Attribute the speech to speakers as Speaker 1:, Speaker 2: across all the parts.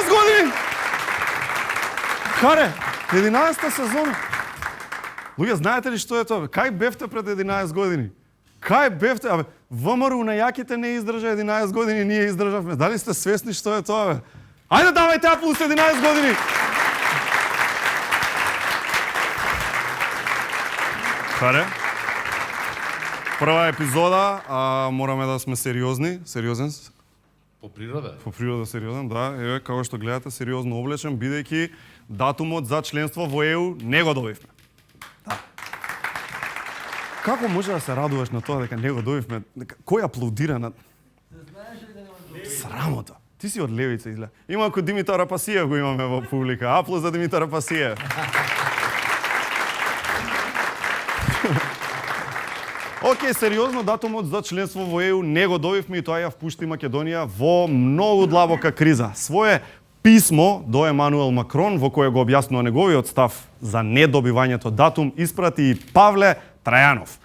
Speaker 1: години! Харе, 11-та сезона. Луѓе, знаете ли што е тоа? Кај бевте пред 11 години? Кај бевте? Абе, ВМРО на јаките не издржа 11 години, ние издржавме. Дали сте свесни што е тоа, бе? Ајде давајте аплауз 11 години! Харе? Прва епизода, мораме да сме сериозни. Сериозен?
Speaker 2: По природа?
Speaker 1: По природа сериозен, да. Еве, како што гледате, сериозно облечен, бидејќи датумот за членство во ЕУ не го добивме. Да. Како може да се радуваш на тоа дека не го добивме? Кој аплаудира на... Срамота. Ти си од левица изгледа. Има ако Димитар Апасиев го имаме во публика. Аплауз за Димитар Апасиев. Океј, сериозно, датумот за членство во ЕУ не го добивме и тоа ја впушти Македонија во многу длабока криза. Свое писмо до Емануел Макрон, во кое го објаснува неговиот став за недобивањето датум, испрати и Павле Трајанов.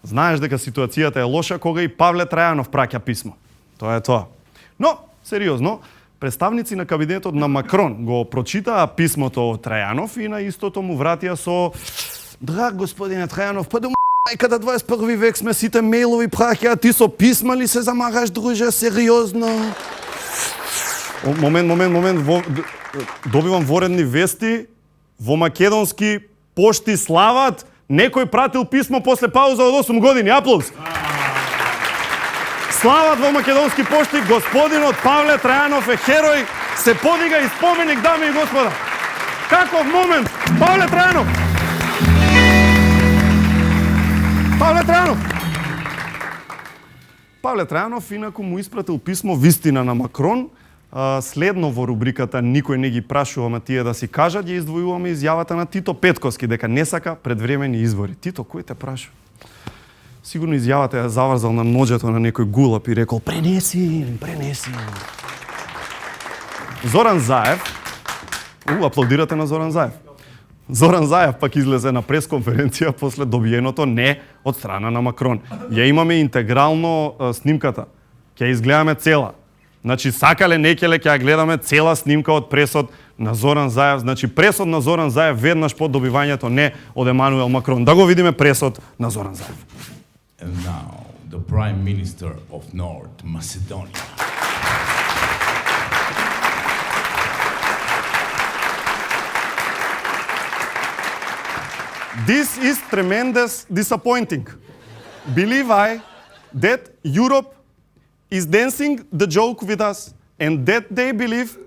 Speaker 1: Знаеш дека ситуацијата е лоша кога и Павле Трајанов праќа писмо. Тоа е тоа. Но, сериозно, представници на кабинетот на Макрон го прочитаа писмото од Трајанов и на истото му вратија со: "Драг господине Трајанов, па када 21 век сме, сите мејлови праќаат, ти со писма ли се замагаш, друже, сериозно?" Момент, добивам воредни вести, во македонски пошти слават, некој пратил писмо после пауза од 8 години, аплауз. Слават во македонски пошти, господинот Павле Трајанов е херој, се подига и споменик, дами и господа. Каков момент, Павле Трајанов! Павле Трајанов инаку му испратил писмо вистина на Макрон. Следно во рубриката "Никој не ги прашуваме тие да си кажат", ја издвојуваме изјавата на Тито Петковски дека не сака предвремени избори. Тито, кој те прашува? Сигурно изјавата ја заврзал на ноџето на некој гулап и рекол: "Пренеси. Зоран Заев, аплаудирате на Зоран Заев. Зоран Заев пак излезе на пресконференција после добиеното не од страна на Макрон. Ја имаме интегрално снимката. Ќе изгледаме цела. Значи, сакале, некеле, ќе ја гледаме цела снимка од пресод на Зоран Заев. Значи, пресод на Зоран Заев веднаш по добивањето не од Емануел Макрон. Да го видиме пресод на Зоран Заев.
Speaker 2: And now, the Prime Minister of North Macedonia.
Speaker 1: This is tremendous disappointing. Believe I that Europe is dancing the joke with us, and that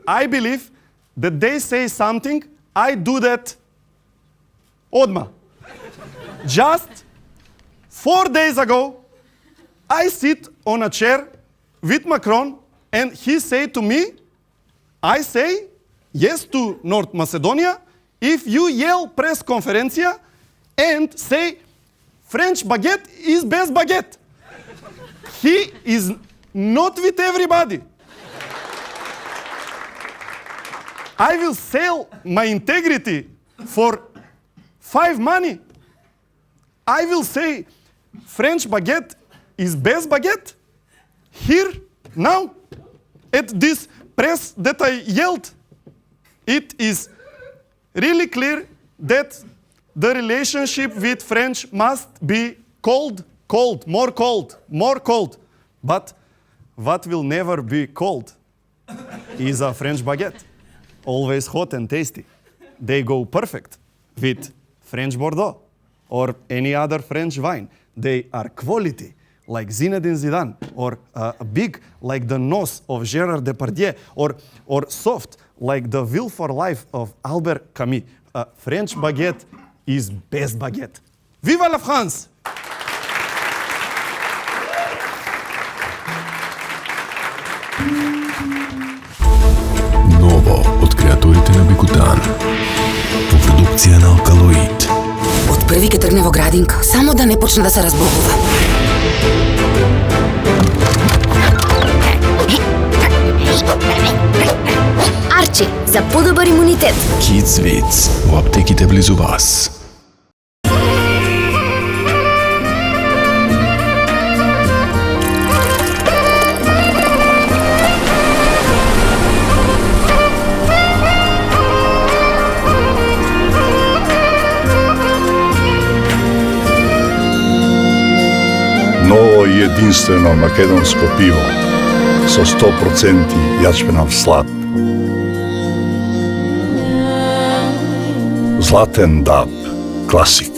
Speaker 1: I believe that they say something, I do that odma. Just 4 days ago, I sit on a chair with Macron, and he say to me, I say yes to North Macedonia if you yell press conferencija and say French baguette is best baguette. He is not with everybody. I will sell my integrity for 5 money. I will say French baguette is best baguette here, now, at this press that I yelled. It is really clear that the relationship with French must be cold, more cold. But what will never be cold is a French baguette. Always hot and tasty. They go perfect with French Bordeaux or any other French wine. They are quality, like Zinedine Zidane, or big, like the nose of Gérard Depardieu, or soft, like the will for life of Albert Camus. French baguette is best baguette. Viva la France!
Speaker 3: Ново од креаторите на Бикутан. По продукција на Алкалоид.
Speaker 4: Од први ке тргне во градинка, само да не почне да се разбогува. Арчи, за подобар имунитет.
Speaker 3: Kids Wits во аптеките близу вас.
Speaker 5: и единствено македонско пиво со 100% јачменав слад. Златен даб, класик.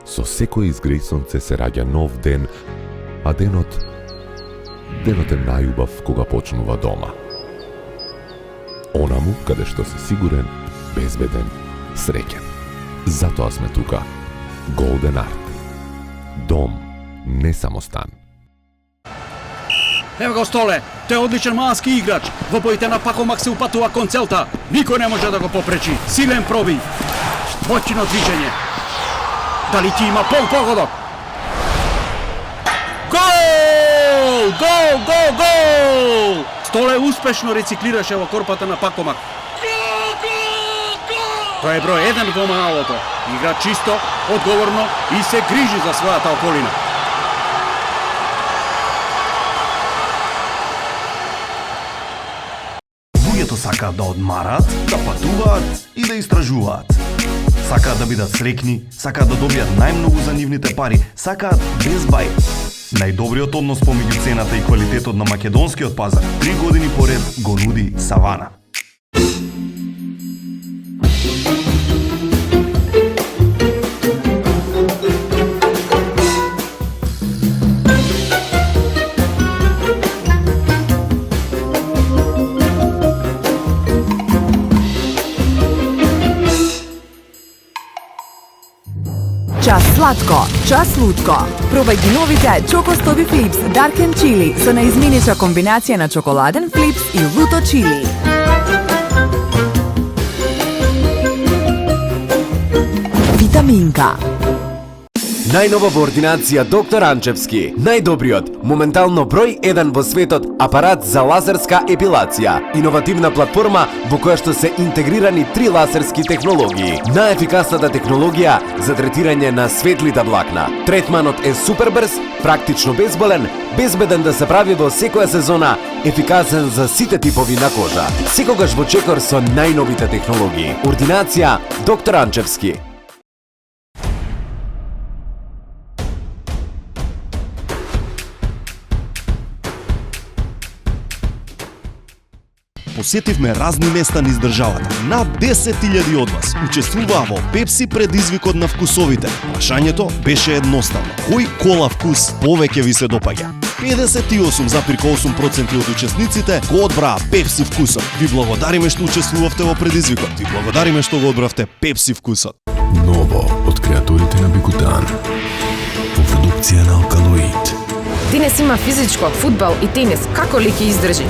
Speaker 3: Со секој изгреј сонце се раѓа нов ден, а денот е најубав кога почнува дома. Онаму каде што си сигурен, безбеден, среќен. Затоа сме тука. Golden Art. Дом, не само стан.
Speaker 6: Ево го Столе, тој е одличен малски играч. Во боите на Пакомак се упатува кон целта. Никој не може да го попречи. Силен пробив. Моćно движење. Дали ти има погодок? Гол! Гол, гол, гол! Столе успешно рециклираше во корпата на Пакомак. Тој е број 1 во малото. Игра чисто, одговорно и се грижи за својата околина.
Speaker 7: Луѓето сакаат да одмараат, да патуваат и да истражуваат. Сакаат да бидат среќни, сакаат да добијат најмногу за нивните пари, сакаат без бај. Најдобриот однос помеѓу цената и квалитетот на македонскиот пазар 3 години поред го нуди Савана.
Speaker 8: Час сладко, час лутко. Пробај ги новите Choco Stobi Flips Dark and Chili со наизменича комбинација на чоколаден флипс и луто чили. Витаминка.
Speaker 9: Најнова во ординација Доктор Анчевски. Најдобриот, моментално број 1 во светот апарат за лазерска епилација. Иновативна платформа во која што се интегрирани 3 лазерски технологии. Најефикасната технологија за третирање на светлите влакна. Третманот е супер брз, практично безболен, безбеден да се прави во секоја сезона, ефикасен за сите типови на кожа. Секогаш во чекор со најновите технологии. Ординација Доктор Анчевски.
Speaker 10: Посетивме разни места низ државата. Над 10.000 од вас учествуваа во Пепси предизвикот на вкусовите. Прашањето беше едноставно. Кој кола вкус повеќе ви се допаѓа? 58,8% од учесниците го одбраа Пепси вкусот. Ви благодариме што учествувавте во предизвикот. Ви благодариме што го одбравте Пепси вкусот.
Speaker 3: Ново од креаторите на Бикутан. Во продукција на Алкалоид.
Speaker 11: Денес има физичко, фудбал и тенис. Како ли ќе издржи?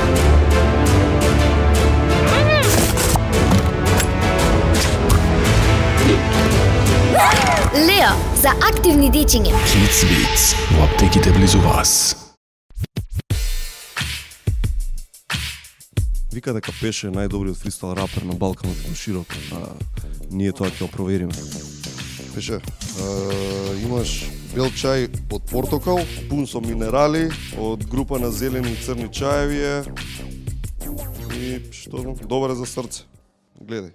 Speaker 12: Лео, за активни дечиња.
Speaker 3: Kids Beats во аптеките близу вас.
Speaker 10: Вика дека Пеше најдобриот фристайл рапер на Балканот и широко. Ние тоа ќе го провериме.
Speaker 13: Пеше, имаш бел чај од портокал, пун со минерали, од група на зелени и црни чаеви е. И што добро за срце. Гледај.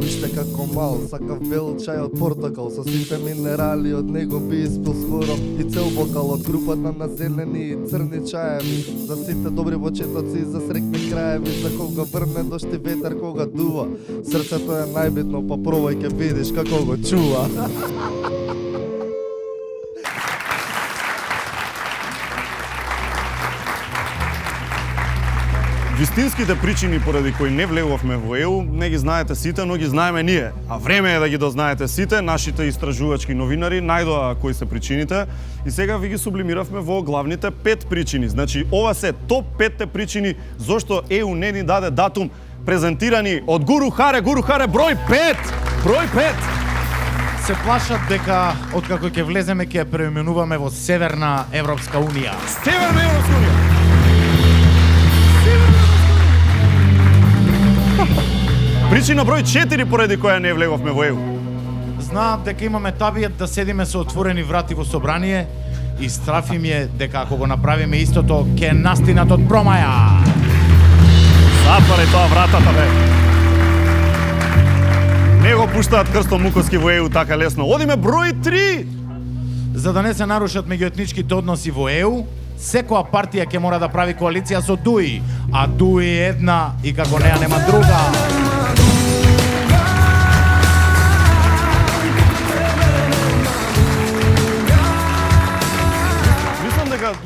Speaker 14: Уште како мал, сакав бел чај од портокал, со сите минерали од него би испил скоро и цел бокал од групата на зелени и црни чаеви. За сите добри почетоци и за среќни краеви, за кога врне дошти ветер кога дува. Срцето е најбитно, па пробај ќе видиш како го чува.
Speaker 1: Вистинските причини поради кои не влегувавме во ЕУ, не ги знаете сите, но ги знаеме ние. А време е да ги дознаете сите, нашите истражувачки новинари најдоа кои се причините и сега ви ги сублимиравме во главните 5 причини. Значи, ова се топ 5 причини зошто ЕУ не ни даде датум, презентирани од Гуру Харе број 5. Број 5.
Speaker 15: Се плашат дека откако ќе влеземе ќе преименуваме во Северна Европска унија.
Speaker 1: Северна Европска унија. Причина број 4 поради која не влеговме во ЕУ.
Speaker 15: Знаам дека имаме табијат да седиме со отворени врати во собрание и страфим е дека ако го направиме истото, ќе настинат од промаја.
Speaker 1: Затварај тоа вратата, бе. Не го пуштаат Крстон Муковски во ЕУ така лесно. Одиме број 3.
Speaker 15: За да не се нарушат меѓуетничките односи во ЕУ, секоја партија ќе мора да прави коалиција со ДУИ, а ДУИ е една и како неа нема друга.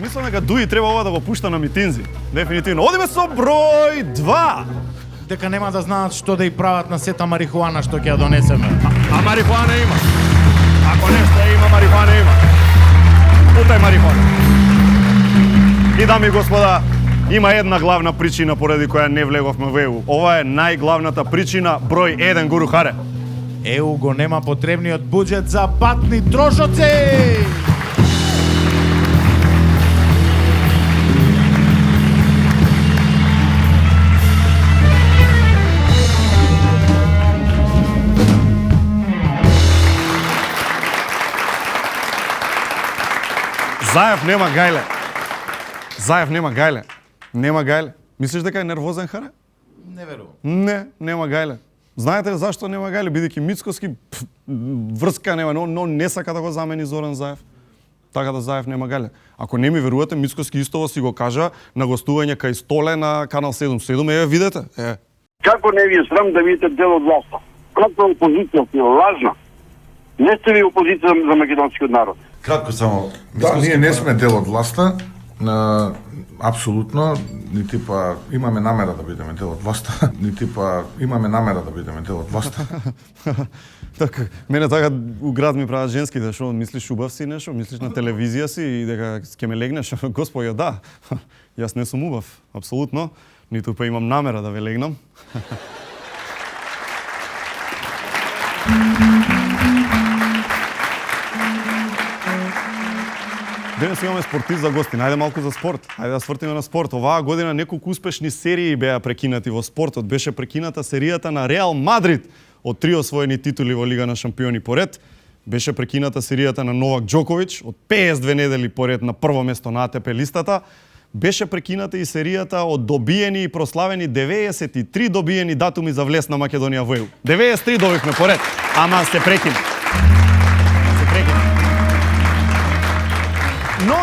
Speaker 1: Мислам дека ДУИ треба ова да го пушта на митинзи. Дефинитивно. Одиме со број 2.
Speaker 15: Дека нема да знаат што да и прават на сета марихуана што ќе ја донесеме.
Speaker 1: А марихуана има. Ако нешто има, марихуана има. Путај марихуана. И дами и господа, има една главна причина поради која не влеговме во ЕУ. Ова е најглавната причина, број 1, Гуру Харе.
Speaker 15: ЕУ го нема потребниот буџет за патни трошоци.
Speaker 1: Заев нема гајле. Заев нема гајле. Нема гајле. Мислиш дека е нервозен Харе?
Speaker 15: Не верувам.
Speaker 1: Не, нема гајле. Знаете ли зашто нема гајле? Бидејќи Мицкоски врска нема, но не сака да го замени Зоран Заев. Така да Заев нема гајле. Ако не ми верувате, Мицкоски истово си го кажа на гостување кај Столе на Канал 7. Еве видете.
Speaker 16: Како не ви е срам да видите дел од власта? Како опозиција е лажна? Не сте ви опозиција за македонскиот народ.
Speaker 17: Кратко само. Да, ние не сме дел од власта. Апсолутно, нити па имаме намера да бидеме дел од власта, нити па имаме намера да бидеме дел од власта.
Speaker 1: Така, мене така у град ми прават женските, што мислиш убав си нешто, мислиш на телевизија си и дека ќе ме легнеш, господја, да. Јас не сум убав, апсолутно, ниту па имам намера да ве легнам. Денес имаме спортист за гости. Најде малку за спорт. Ајде да свртиме на спорт. Оваа година неколку успешни серии беа прекинати во спортот. Беше прекината серијата на Реал Мадрид од 3 освоени титули во Лига на шампиони поред. Беше прекината серијата на Новак Џоковиќ од 52 недели поред на прво место на АТП листата. Беше прекината и серијата од добиени и прославени 93 добиени датуми за влез на Македонија во ЕУ. 93 добивме поред, ама се прекина. Но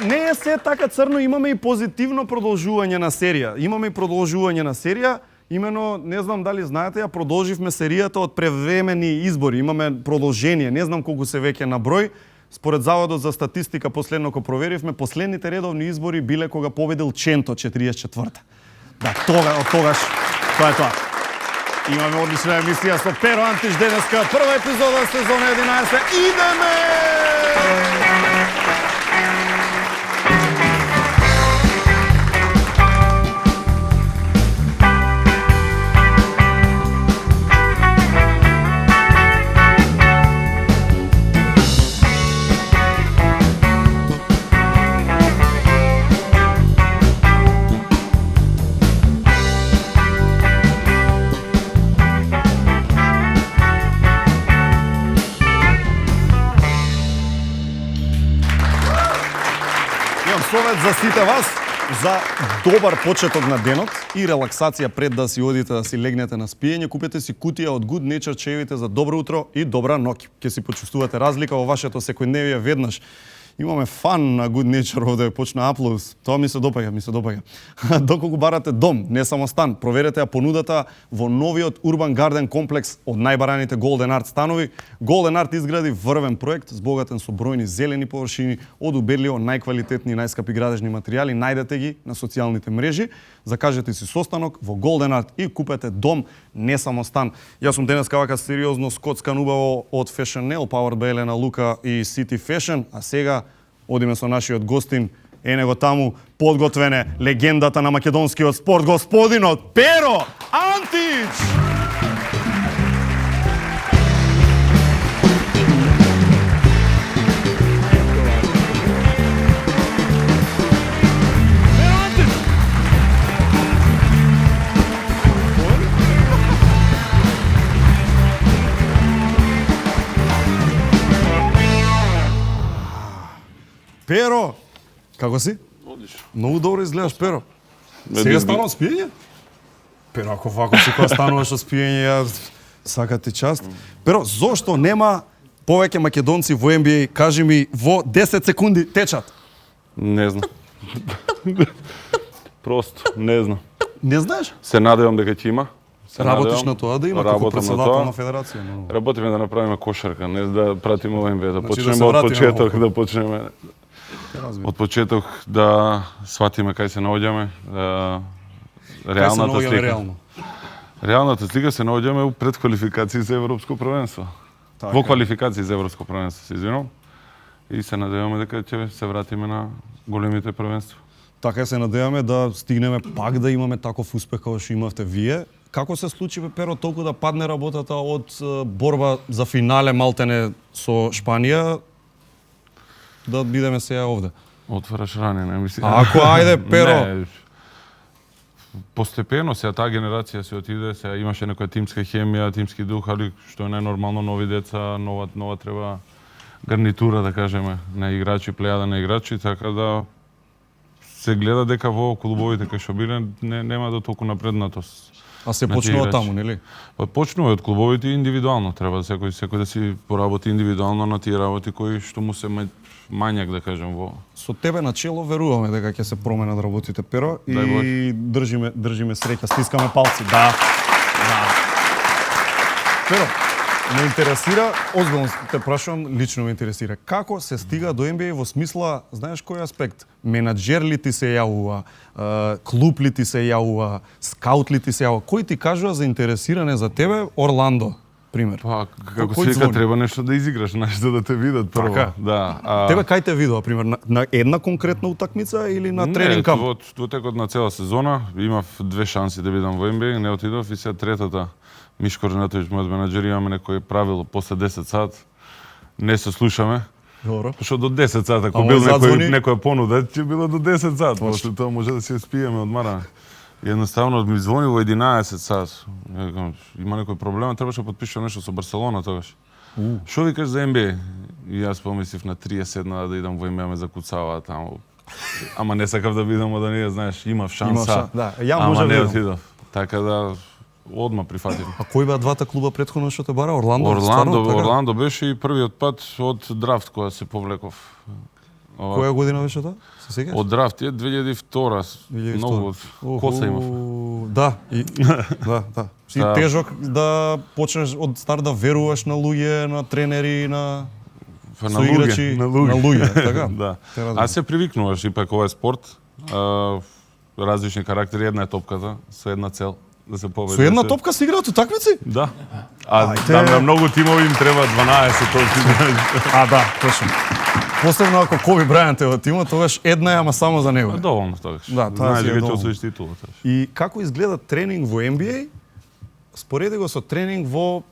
Speaker 1: не е се така црно, имаме и позитивно продолжување на серија. Имено, не знам дали знаете, ја продолживме серијата од превремени избори. Имаме продолжение, не знам колку се веќе на број. Според Заводот за статистика, последно ко проверивме, последните редовни избори биле кога победил Ченто 44-та. Да, од тогаш, тоа е тоа. Имаме одлична емисија со Перо Антиш денеска, прва епизода сезона 11. Идеме! Совет за сите вас за добар почеток на денот и релаксација пред да си одите да си легнете на спиење, купете си кутија од Good Nature чаевите за добро утро и добра ноќ. Ќе си почувствувате разлика во вашето секојдневие веднаш. Имаме фан на Good Nature овде, почна аплауз. Тоа ми се допаѓа. Доколку барате дом, не само стан, проверете ја понудата во новиот Urban Garden комплекс од најбараните Golden Art станови. Golden Art изгради врвен проект, збогатен со бројни зелени површини, од убедливо најквалитетни и најскапи градежни материјали. Најдете ги на социјалните мрежи, закажете си состанок во Golden Art и купете дом, не само стан. Јас сум денес вака сериозно скоцкан убаво од Fashion Nail, Powered by Елена Лука и City Fashion, а сега одиме со нашиот гостин, него таму подготвене легендата на македонскиот спорт, господинот Перо Антич! Pero, како си?
Speaker 18: Одлично.
Speaker 1: Многу добро изгледаш, Pero.
Speaker 18: Ме
Speaker 1: Сега
Speaker 18: дизби-
Speaker 1: станува спиење? Pero, ако вако си кога стануваш од спиење, ја сака ти част. Pero, зошто нема повеќе македонци во NBA, кажи ми, во 10 секунди течат?
Speaker 18: Не знам. Просто, не знам.
Speaker 1: Не знаеш?
Speaker 18: Се надевам дека ќе има. Се
Speaker 1: Работиш
Speaker 18: надевам.
Speaker 1: на тоа да има како
Speaker 18: Работам на
Speaker 1: председател
Speaker 18: тоа.
Speaker 1: на федерација? Но...
Speaker 18: Работиме да направиме кошарка, не да пратиме ОМБ, да
Speaker 1: Значи,
Speaker 18: почнеме
Speaker 1: да се
Speaker 18: од
Speaker 1: вратиме
Speaker 18: почеток,
Speaker 1: малку.
Speaker 18: да почнеме
Speaker 1: Разбирам.
Speaker 18: од почеток да сватиме кај се наоѓаме, реалната
Speaker 1: наоѓаме
Speaker 18: слика.
Speaker 1: реално?
Speaker 18: Реалната слика се наоѓаме пред квалификации за Европско првенство.
Speaker 1: Така
Speaker 18: Во
Speaker 1: е.
Speaker 18: квалификации за Европско првенство, се извинувам. И се надеваме дека ќе се вратиме на големите првенства.
Speaker 1: Така се надеваме да стигнеме пак да имаме таков успех како што имавте вие. Како се случи, бе, Pero, толку да падне работата од борба за финале малтене со Шпанија, да бидеме сега овде?
Speaker 18: Отвараш рани, не мислам.
Speaker 1: Ако, ајде, Pero.
Speaker 18: Не, постепено сега таа генерација се отиде, сега имаше некоја тимска хемија, тимски дух, али што е најнормално, нови деца, нова треба гарнитура, да кажеме, на играчи, плејада на играчи, така да се гледа дека во клубовите кај што биле нема да толку напреднатост.
Speaker 1: А се
Speaker 18: на тие
Speaker 1: почнува
Speaker 18: играчи.
Speaker 1: таму, нели?
Speaker 18: Па почнува од клубовите и индивидуално, треба секој да си поработи индивидуално на тие работи кои што му се мањак, да кажем, во.
Speaker 1: Со тебе начело веруваме дека ќе се променат работите, Pero,
Speaker 18: Дај
Speaker 1: и држиме среќа, стискаме палци. Да. Pero, ме интересира, озбилно те прашувам, лично ме интересира, како се стига до NBA во смисла, знаеш кој аспект? Менаџер ли ти се јавува, клуб ли ти се јавува, скаут ли ти се јавува? Кој ти кажува заинтересиране за тебе Орландо, пример?
Speaker 18: Па, како
Speaker 1: Кој
Speaker 18: се вика,
Speaker 1: звони?
Speaker 18: треба нешто да изиграш, нешто да те видат прво.
Speaker 1: Така?
Speaker 18: Да.
Speaker 1: Тебе кај те видува, пример, на една конкретна утакмица или на тренинг камп?
Speaker 18: Во текот на цела сезона имав 2 шанси да бидам во NBA, не отидов и сега третата. Мишко Ренатович, мојот менаџер, имаме некој правило после 10 сат. Не се слушаме.
Speaker 1: Добро.
Speaker 18: Што до 10 сат, ако
Speaker 1: А
Speaker 18: бил
Speaker 1: овој задзвони?
Speaker 18: некоја понуда, ќе било до 10 сат.
Speaker 1: Точно.
Speaker 18: После тоа може да се спиеме одмараме. И едноставно ми звони во 11 сат. Ја викам, има некој проблем, требаше да подпишам нешто со Барселона тогаш. Што викаш за NBA? И јас помислив на 30 да идам во NBA, ме закуцаваа таму. Ама не сакав да бидам да не знаеш, имав шанса.
Speaker 1: Да, ја
Speaker 18: ама
Speaker 1: може
Speaker 18: не
Speaker 1: да
Speaker 18: отидов. Така да одма прифатив.
Speaker 1: А кои беа двата клуба претходно што те бара? Орландо? Стварно, така?
Speaker 18: Орландо беше и првиот пат од драфт која се повлеков.
Speaker 1: Која година беше тоа? Се сеќаш?
Speaker 18: Од драфт е 2002. Многу коса имав.
Speaker 1: Да, и да. И
Speaker 18: Да.
Speaker 1: тежок да почнеш од старт да веруваш на луѓе, на тренери, на
Speaker 18: На
Speaker 1: соиграчи,
Speaker 18: луѓе,
Speaker 1: на луѓе, така?
Speaker 18: Да.
Speaker 1: Те разбирам.
Speaker 18: А се привикнуваш, ипак ова е спорт. Различни карактери, една е топката, со една цел да се победи.
Speaker 1: Со една топка се играат утакмици?
Speaker 18: Да. А
Speaker 1: Ајде.
Speaker 18: там на многу тимови им треба 12 топки.
Speaker 1: А, да, точно. Посебно ако Коби Брајант е во тимот, тогаш една е, ама само за него.
Speaker 18: Доволно тогаш.
Speaker 1: Да, тоа
Speaker 18: Знаеш
Speaker 1: си е
Speaker 18: дека ќе
Speaker 1: доволно.
Speaker 18: освоиш титула тогаш.
Speaker 1: И како изгледа тренинг во NBA? Спореди го со тренинг во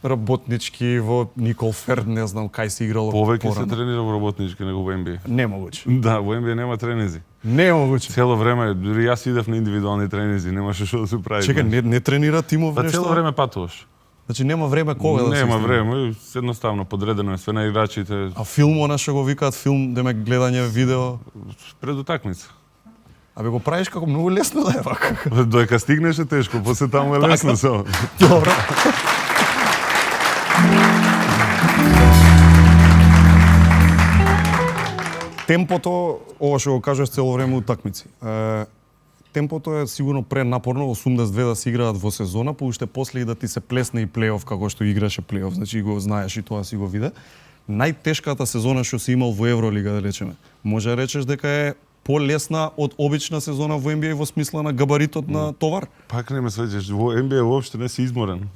Speaker 1: работнички, во Никол Ферд, не знам кај се играло.
Speaker 18: Повеќе се
Speaker 1: порано.
Speaker 18: тренира во работнички него во NBA.
Speaker 1: Немогуче.
Speaker 18: Да, во NBA нема тренинзи.
Speaker 1: Немогуче.
Speaker 18: Цело време, дури јас идев на индивидуални тренинзи, немаше што да се прави.
Speaker 1: Чекај, не тренира тимов
Speaker 18: Па
Speaker 1: нешто?
Speaker 18: цело време патуваш.
Speaker 1: Значи нема време кога да се
Speaker 18: Нема
Speaker 1: стигне.
Speaker 18: време, едноставно подредено е све на играчите.
Speaker 1: А филм, она што го викаат филм, да ме гледање видео,
Speaker 18: Пред утакмица.
Speaker 1: абе го правиш како многу лесно да е вака.
Speaker 18: Доека стигнеш е тешко, после таму е лесно со.
Speaker 1: Добро. Темпото, ова што го кажеш цело време утакмици. Темпото е сигурно пренапорно, 82 да се играат во сезона, па уште после и да ти се плесне и плейоф како што играше плейоф, значи го знаеш и тоа си го виде. Најтешката сезона што си имал во Евролига, да речеме. Може да речеш дека е полесна од обична сезона во NBA во смисла на габаритот на товар?
Speaker 18: Пак не ме свеќаш, во NBA воопште не си изморен.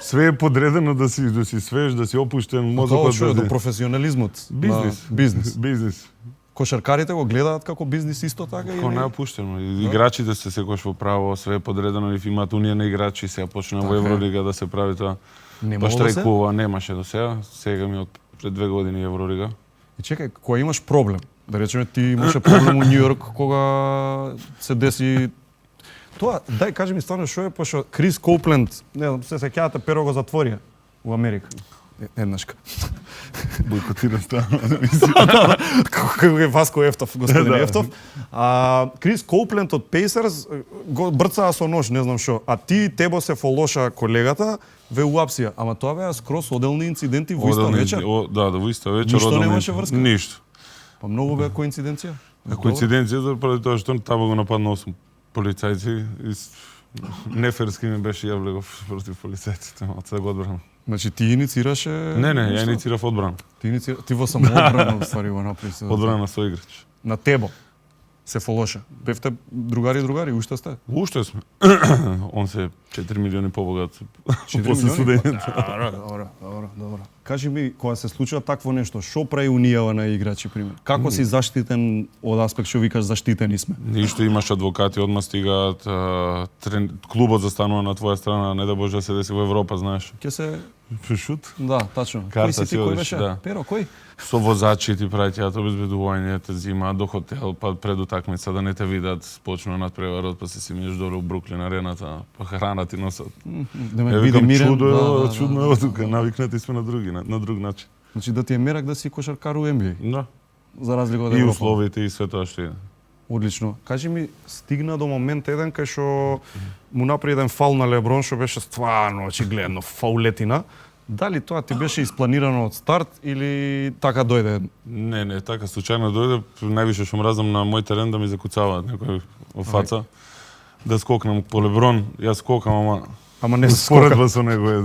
Speaker 18: Све е подредено да си свеж, да си опуштен,
Speaker 1: Тоа
Speaker 18: мозокот
Speaker 1: што е
Speaker 18: да
Speaker 1: до професионализмот.
Speaker 18: Бизнис.
Speaker 1: На бизнис.
Speaker 18: Бизнис.
Speaker 1: Кошаркарите го гледаат како бизнис исто така
Speaker 18: Како
Speaker 1: или?
Speaker 18: неопуштено. Играчите се секогаш во право, све е подредено и имаат унија на играчи, сега почна во
Speaker 1: Така е.
Speaker 18: Евролига да се прави тоа.
Speaker 1: Немало
Speaker 18: Па
Speaker 1: да се?
Speaker 18: штрайкува, немаше до сега. Сега ми од пред 2 години Евролига.
Speaker 1: И чекај, кога имаш проблем, да речеме ти имаше проблем у Њу Йорк кога се деси тоа, дај кажи ми стварно што е, пошто Крис Коупленд, не знам, се сеќавате, Перо го затворија во Америка. Еднашка.
Speaker 18: Бойкотира станува.
Speaker 1: Како е Васко Ефтов, господин Ефтов. Крис Коупленд од Пейсерс го брцаа со нож, не знам што. А ти Тебо се фолоша колегата, ве уапсија. Ама тоа беа скрос оделни инциденти во иста вечер.
Speaker 18: Да, во иста вечер.
Speaker 1: Ништо немаше врска?
Speaker 18: Ништо.
Speaker 1: Па многу беа коинциденција.
Speaker 18: Коинциденција заради тоа што Табо го нападна 8 полицајци и неферски ми беше јавлегов против полицајците, од сега го одбранам.
Speaker 1: Значи ти иницираше...
Speaker 18: Не, ја иницирав одбрана.
Speaker 1: Ти во самоодбрана уствари го направи се.
Speaker 18: Одбрана на соиграч.
Speaker 1: На Тебо се фолоша. Бевте другари, уште сте?
Speaker 18: Уште сме. Он се 4 милиони побогат
Speaker 1: после
Speaker 18: судењето.
Speaker 1: Добро. Кажи ми, кога се случува такво нешто, што прави Унијава на играчи, пример? Како си заштитен од аспект што викаш заштитени сме?
Speaker 18: Ништо, имаш адвокати, одма стигаат, клубот застанува на твоја страна, не да Боже да се деси во Европа, знаеш.
Speaker 1: Ќе се...
Speaker 18: Шут?
Speaker 1: Да, тачно.
Speaker 18: Карта
Speaker 1: Кој си ти,
Speaker 18: си
Speaker 1: кој
Speaker 18: одиш,
Speaker 1: беше?
Speaker 18: да.
Speaker 1: Перо, кој?
Speaker 18: Со возачи ти праќаат обезбедување, те зимаат до хотел, па пред утакмица да не те видат, почнува надпреварот, па се си минеш долу у Бруклин арената, па храна ти носат.
Speaker 1: Да ме види мирен.
Speaker 18: Чудно е тука, навикнати сме на друг начин.
Speaker 1: Значи да ти е мерак да си кошаркар у NBA.
Speaker 18: Да.
Speaker 1: За разлика од
Speaker 18: И
Speaker 1: Европа.
Speaker 18: условите и све тоа што е.
Speaker 1: Одлично. Кажи ми, стигна до момент еден кај што му направи еден фал на Леброн, што беше стварно очигледно фаулетина. Дали тоа ти беше испланирано од старт или така дојде?
Speaker 18: Не, така случајно дојде. Највише што мразам на мој терен да ми закуцаваат некој во фаца. Да скокнам по Леброн, јас скокам,
Speaker 1: ама не
Speaker 18: споредба со него е.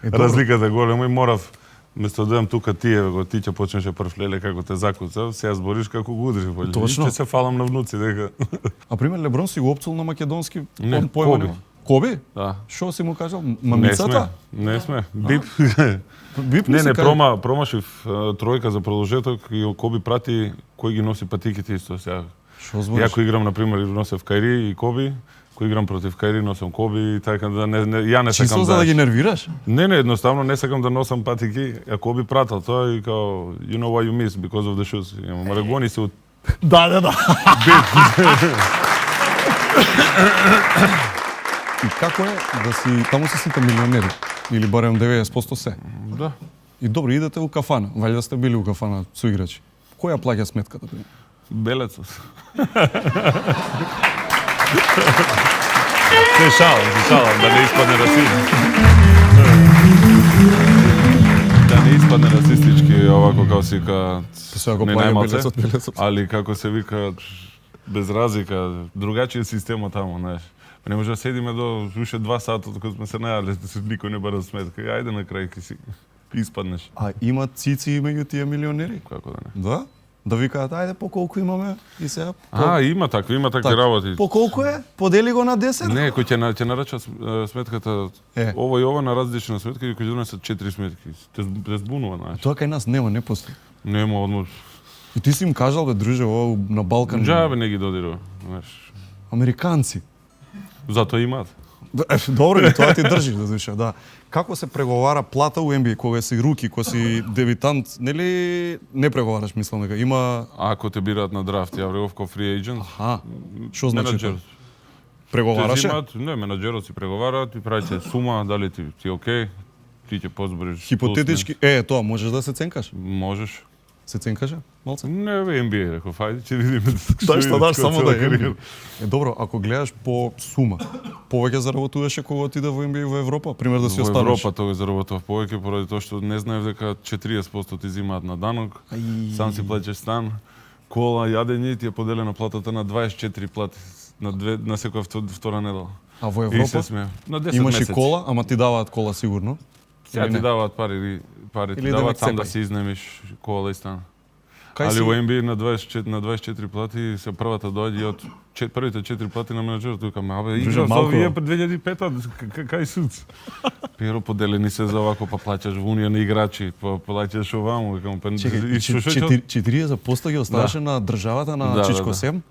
Speaker 18: Разликата е голема и морав место да тука ти ќе почнеше прв леле како те закуцав, сега збориш како го удриш во
Speaker 1: Точно.
Speaker 18: Ќе се фалам на внуци дека.
Speaker 1: А пример Леброн си го опцул на македонски?
Speaker 18: Не,
Speaker 1: Коби. Коби?
Speaker 18: Да.
Speaker 1: Што си му кажал? Мамицата?
Speaker 18: Не сме. Бип.
Speaker 1: Бип
Speaker 18: Не, промашив тројка за продолжеток и Коби прати кој ги носи патиките исто сега.
Speaker 1: Што збориш?
Speaker 18: Ја кој играм на пример носев Кајри и Коби, кој играм против Кајри носам Коби и така да ја не сакам
Speaker 1: Чисто за да ги нервираш?
Speaker 18: Не, едноставно не сакам да носам патики, а Коби пратал тоа и као you know why you miss because of the shoes. Ама регони се од
Speaker 1: Да. И како е да си таму се сите милионери или барем 90% се?
Speaker 18: Да.
Speaker 1: И добро идете у кафана. Валјда сте били у кафана со играчи. Која плаќа сметката?
Speaker 18: Белецов. Се шалам, да не испадне расизм. Да не испадне расистички, овако како си ка
Speaker 1: не најмалце,
Speaker 18: али како се вика без разлика, другачиот системот таму, знаеш. Не може да седиме до уште 2 сата докато сме се најавили, никој не бара сметка. Ајде на крај ќе си испаднеш.
Speaker 1: А има цици меѓу тие милионери?
Speaker 18: Како да не?
Speaker 1: Да? Да викаат, ајде по колку имаме и сега.
Speaker 18: Има такви работи.
Speaker 1: По колку е? Подели го на 10?
Speaker 18: Не, кој ќе нарачат сметката ова и ова на различна сметка и кој донесат 4 сметки. Те збунува, знаеш.
Speaker 1: Тоа кај нас нема, не постои.
Speaker 18: Нема однос.
Speaker 1: И ти си им кажал бе, друже, ова на Балкан.
Speaker 18: Джабе не ги додирува, знаеш.
Speaker 1: Американци.
Speaker 18: Затоа имаат.
Speaker 1: Добро, и тоа ти држи, да. Како се преговара плата у NBA кога си руки, кога си дебитант, нели не преговараш, мислам дека има
Speaker 18: Ако те бираат на драфт, ја врегов ко фри ејджент.
Speaker 1: Што значи тоа? Преговараше?
Speaker 18: Не, менаџерот си преговараат, ти правите сума, дали ти окей, ти ќе позбориш.
Speaker 1: Хипотетички, тоа можеш да се ценкаш?
Speaker 18: Можеш.
Speaker 1: Се ценкаше? Малце?
Speaker 18: Не, NBA, реков, ајде, ќе видиме.
Speaker 1: Дај што даш, само да е. Добро, ако гледаш по сума, повеќе заработуваше кога отиде во NBA во Европа, пример да си останеш?
Speaker 18: Во Европа тоа заработував повеќе поради тоа што не знаев дека 40% ти зимаат на данок, сам си плаќаш стан, кола, јадење, ти е поделена платата на 24 плати на секоја втора недела.
Speaker 1: А во Европа имаш и кола, ама ти даваат кола сигурно?
Speaker 18: Ја ти даваат пари ти даваат сам да си изнемиш кола и стан. Али во NBA на 24 плати се првата доаѓа од првите 4 плати на менаџерот, викам, играв за овие пред 2005-та, кај суц. Перо поделени се за овако, па плаќаш во унија на играчи, па плаќаш оваму, викам, па
Speaker 1: 40% ги оставаше на државата на Чичко Сем?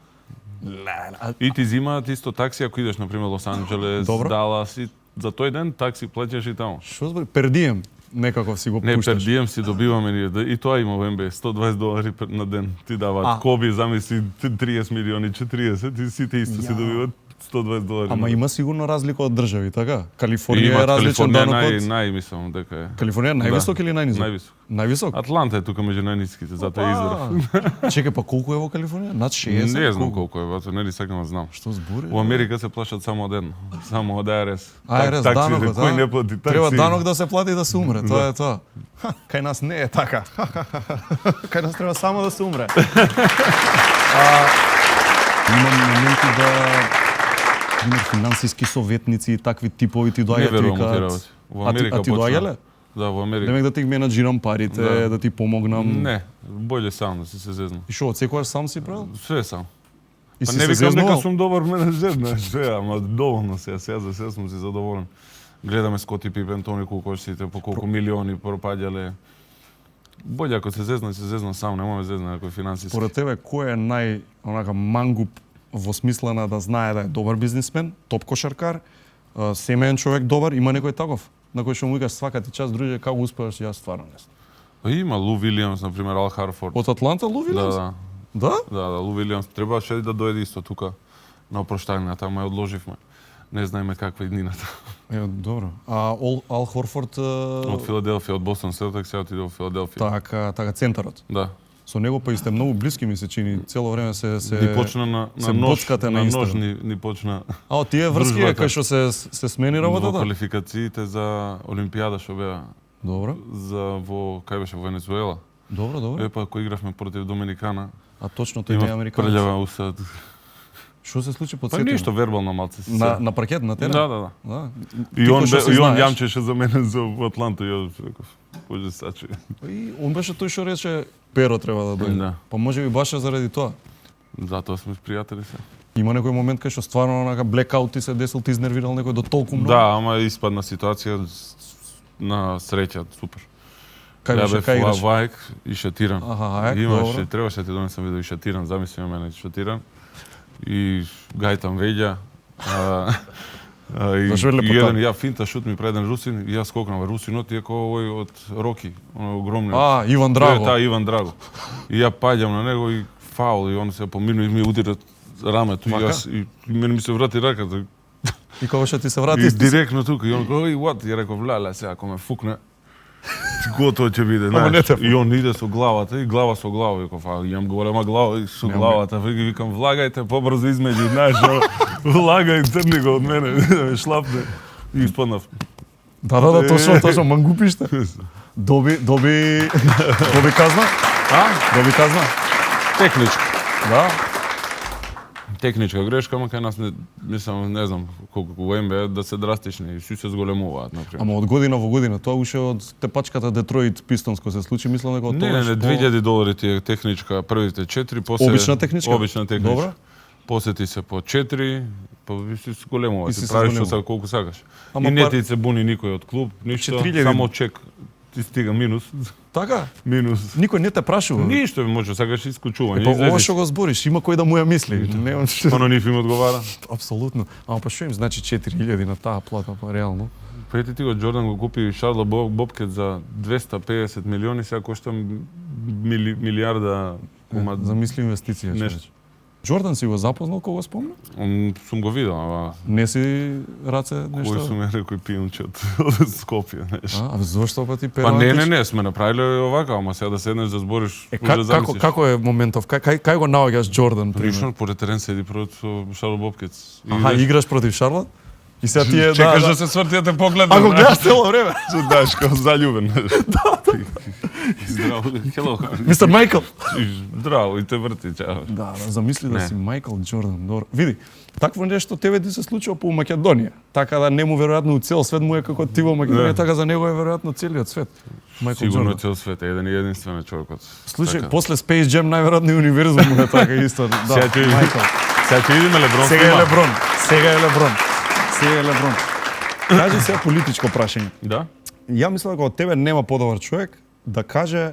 Speaker 18: И ти зимаат исто такси ако идеш на пример Лос Анџелес, Далас и за тој ден такси плаќаш и таму.
Speaker 1: Што збори? Пердием некако си го пушташ.
Speaker 18: Не, пердием си добиваме ние. И тоа има во NBA, $120 на ден ти даваат. Коби, замисли 30 милиони, 40, и сите исто си добиваат $120.
Speaker 1: Ама има сигурно разлика од држави, така? Калифорнија е различен
Speaker 18: Калифорнија
Speaker 1: данок од...
Speaker 18: мислам дека е.
Speaker 1: Калифорнија е највисок или најнизок?
Speaker 18: Највисок.
Speaker 1: Највисок?
Speaker 18: Атланта е тука меѓу најниските, затоа избрав.
Speaker 1: Чекај, па колку е во Калифорнија? Над 60?
Speaker 18: Не знам колку е, бато нели сакам да знам.
Speaker 1: Што збори?
Speaker 18: Во Америка се плашат само од едно, само од АРС.
Speaker 1: АРС данокот,
Speaker 18: кој не плати такси.
Speaker 1: Треба данок да се плати да се умре, тоа е тоа. Кај нас не е така. Кај нас треба само да се умре. Имам моменти да пример финансиски советници и такви типови ти доаѓаат и викаат.
Speaker 18: Во Америка
Speaker 1: а ти доаѓале?
Speaker 18: Да, во Америка.
Speaker 1: Демек да ти менаџирам парите, да ти помогнам.
Speaker 18: Не, боле сам да се зезнам.
Speaker 1: И што, секогаш сам си правил?
Speaker 18: Све сам.
Speaker 1: И
Speaker 18: Па
Speaker 1: си
Speaker 18: не
Speaker 1: се
Speaker 18: викам дека
Speaker 1: зезнувал?
Speaker 18: сум добар менаџер, све, ама доволно сега за сега сум си задоволен. Гледаме Скоти Пипен, Тони Кукош, сите по колку милиони пропаѓале. Боле ако се зезна сам, немаме зезна некој финансиски.
Speaker 1: Според тебе, кој е онака мангуп во смисла на да знае да е добар бизнисмен, топ кошаркар, семеен човек добар, има некој таков? На кој што му викаш свака ти час, друже, како успеаш, јас стварно не знам.
Speaker 18: Па има Лу Вилијамс, на пример, Ал Харфорд.
Speaker 1: Од Атланта Лу Вилијамс?
Speaker 18: Да.
Speaker 1: Да?
Speaker 18: Да, Лу Вилијамс требаше да дојде исто тука на опроштање, тама ја одложивме. Не знаеме каква иднината.
Speaker 1: Добро. А Ал Хорфорд
Speaker 18: од Филаделфија, од Бостон Селтикс, сега отиде во Филаделфија.
Speaker 1: Така центарот.
Speaker 18: Да.
Speaker 1: Со него па и сте многу блиски, ми се чини, цело време се
Speaker 18: Ни почна на нож, на нож ни почна.
Speaker 1: А тие врски кај што се смени работата?
Speaker 18: Во квалификациите за Олимпијада што беа.
Speaker 1: Добро.
Speaker 18: За кај беше во Венецуела.
Speaker 1: Добро.
Speaker 18: Па кој игравме против Доминикана.
Speaker 1: А точно тој не е американец.
Speaker 18: Прљава уста.
Speaker 1: Што се случи
Speaker 18: Па ништо вербално малце се.
Speaker 1: На паркет, на терен?
Speaker 18: Да. И он јамчеше за мене за Атланта, јас реков, боже сачи.
Speaker 1: И он беше тој што рече Перо треба да дојде.
Speaker 18: Да.
Speaker 1: Па може би баш заради тоа.
Speaker 18: Затоа сме пријатели се.
Speaker 1: Има некој момент кај што стварно онака блекаут ти се десил, ти изнервирал некој до толку многу?
Speaker 18: Да, ама испадна ситуација на среќа, супер.
Speaker 1: Кај играш?
Speaker 18: Вајк и шатиран.
Speaker 1: Аха,
Speaker 18: имаше, требаше ти донесам видео и шатиран, замисли мене шатиран. И гајтам веѓа. И еден ја финта шут ми преден Русин и јас скокнав Русинот, иако овој од Роки, огромни.
Speaker 1: Иван Драго.
Speaker 18: Да, Иван Драго. И ја паѓам на него и фаул и он се помину и ми удира рамето и јас и мене ми се врати раката.
Speaker 1: И кога што ти се врати?
Speaker 18: И директно тука и он кој what? Ја реков леле сега ако ме фукне готово ќе биде, знаеш. И он иде со главата и глава со глава, виков, имам голема глава и со главата, викам влагајте побрзо измеѓу, знаеш, влагај црни го од мене, да ме шлапне и испаднав.
Speaker 1: Да, точно мангупиште. Доби казна? Доби казна?
Speaker 18: Техничка.
Speaker 1: Да.
Speaker 18: Техничка грешка, ама кај нас не знам колку во НБА да се драстични и се зголемуваат на пример.
Speaker 1: Ама од година во година, тоа уште од тепачката Детройт Пистонс кој се случи, мислам дека од тоа.
Speaker 18: Не, $2000 ти е техничка, првите 4, после
Speaker 1: Обична техничка.
Speaker 18: Добра. После ти се по 4, па се зголемува, ти правиш што колку сакаш. И не ти се буни никој од клуб, ништо, само чек ти стига минус.
Speaker 1: Така?
Speaker 18: Минус.
Speaker 1: Никој не те прашува.
Speaker 18: Ништо може, сакаш исклучување.
Speaker 1: Па ова што го збориш, има кој да му ја мисли.
Speaker 18: Оно нив им одговара.
Speaker 1: Апсолутно. Ама па што им значи 4000 на таа плата, па реално?
Speaker 18: Прети ти го Джордан го купи Шарло Бобкет за 250 милиони, сега кошта милиарда комад.
Speaker 1: Замисли инвестиција.
Speaker 18: Нешто.
Speaker 1: Джордан си го запознал кога спомна?
Speaker 18: Сум го видел, ама...
Speaker 1: Не си раце нешто?
Speaker 18: Кој сум некој пијунче од Скопје, нешто.
Speaker 1: А зошто па ти
Speaker 18: Па не, сме направиле овака, ама сега да седнеш да збориш...
Speaker 1: Како е моментов? Кај го наоѓаш Джордан, пример?
Speaker 18: Лично, поред терен седи против Шарло Бобкет.
Speaker 1: Аха, играш против Шарлот? И сега ти е...
Speaker 18: Чекаш да се сврти да те погледам.
Speaker 1: А го гледаш цело време?
Speaker 18: Даш, како заљубен. Здраво, хело.
Speaker 1: Мистер Майкл.
Speaker 18: Здраво, и те врти, чао.
Speaker 1: Да, замисли да си Майкл Джордан. Добро. Види, такво нешто тебе ти се случува по Македонија. Така да нему веројатно у цел свет му е како ти во Македонија, така за него е веројатно целиот свет.
Speaker 18: Майкл Джордан. Сигурно цел свет, еден и единствен човекот.
Speaker 1: Случај, после Space Jam најверојатно и универзум му е така исто. Да, Майкл.
Speaker 18: Сега ќе видиме Леброн.
Speaker 1: Сега е Леброн. Кажи се политичко прашање.
Speaker 18: Да?
Speaker 1: Ја мислам дека од тебе нема подобар човек да каже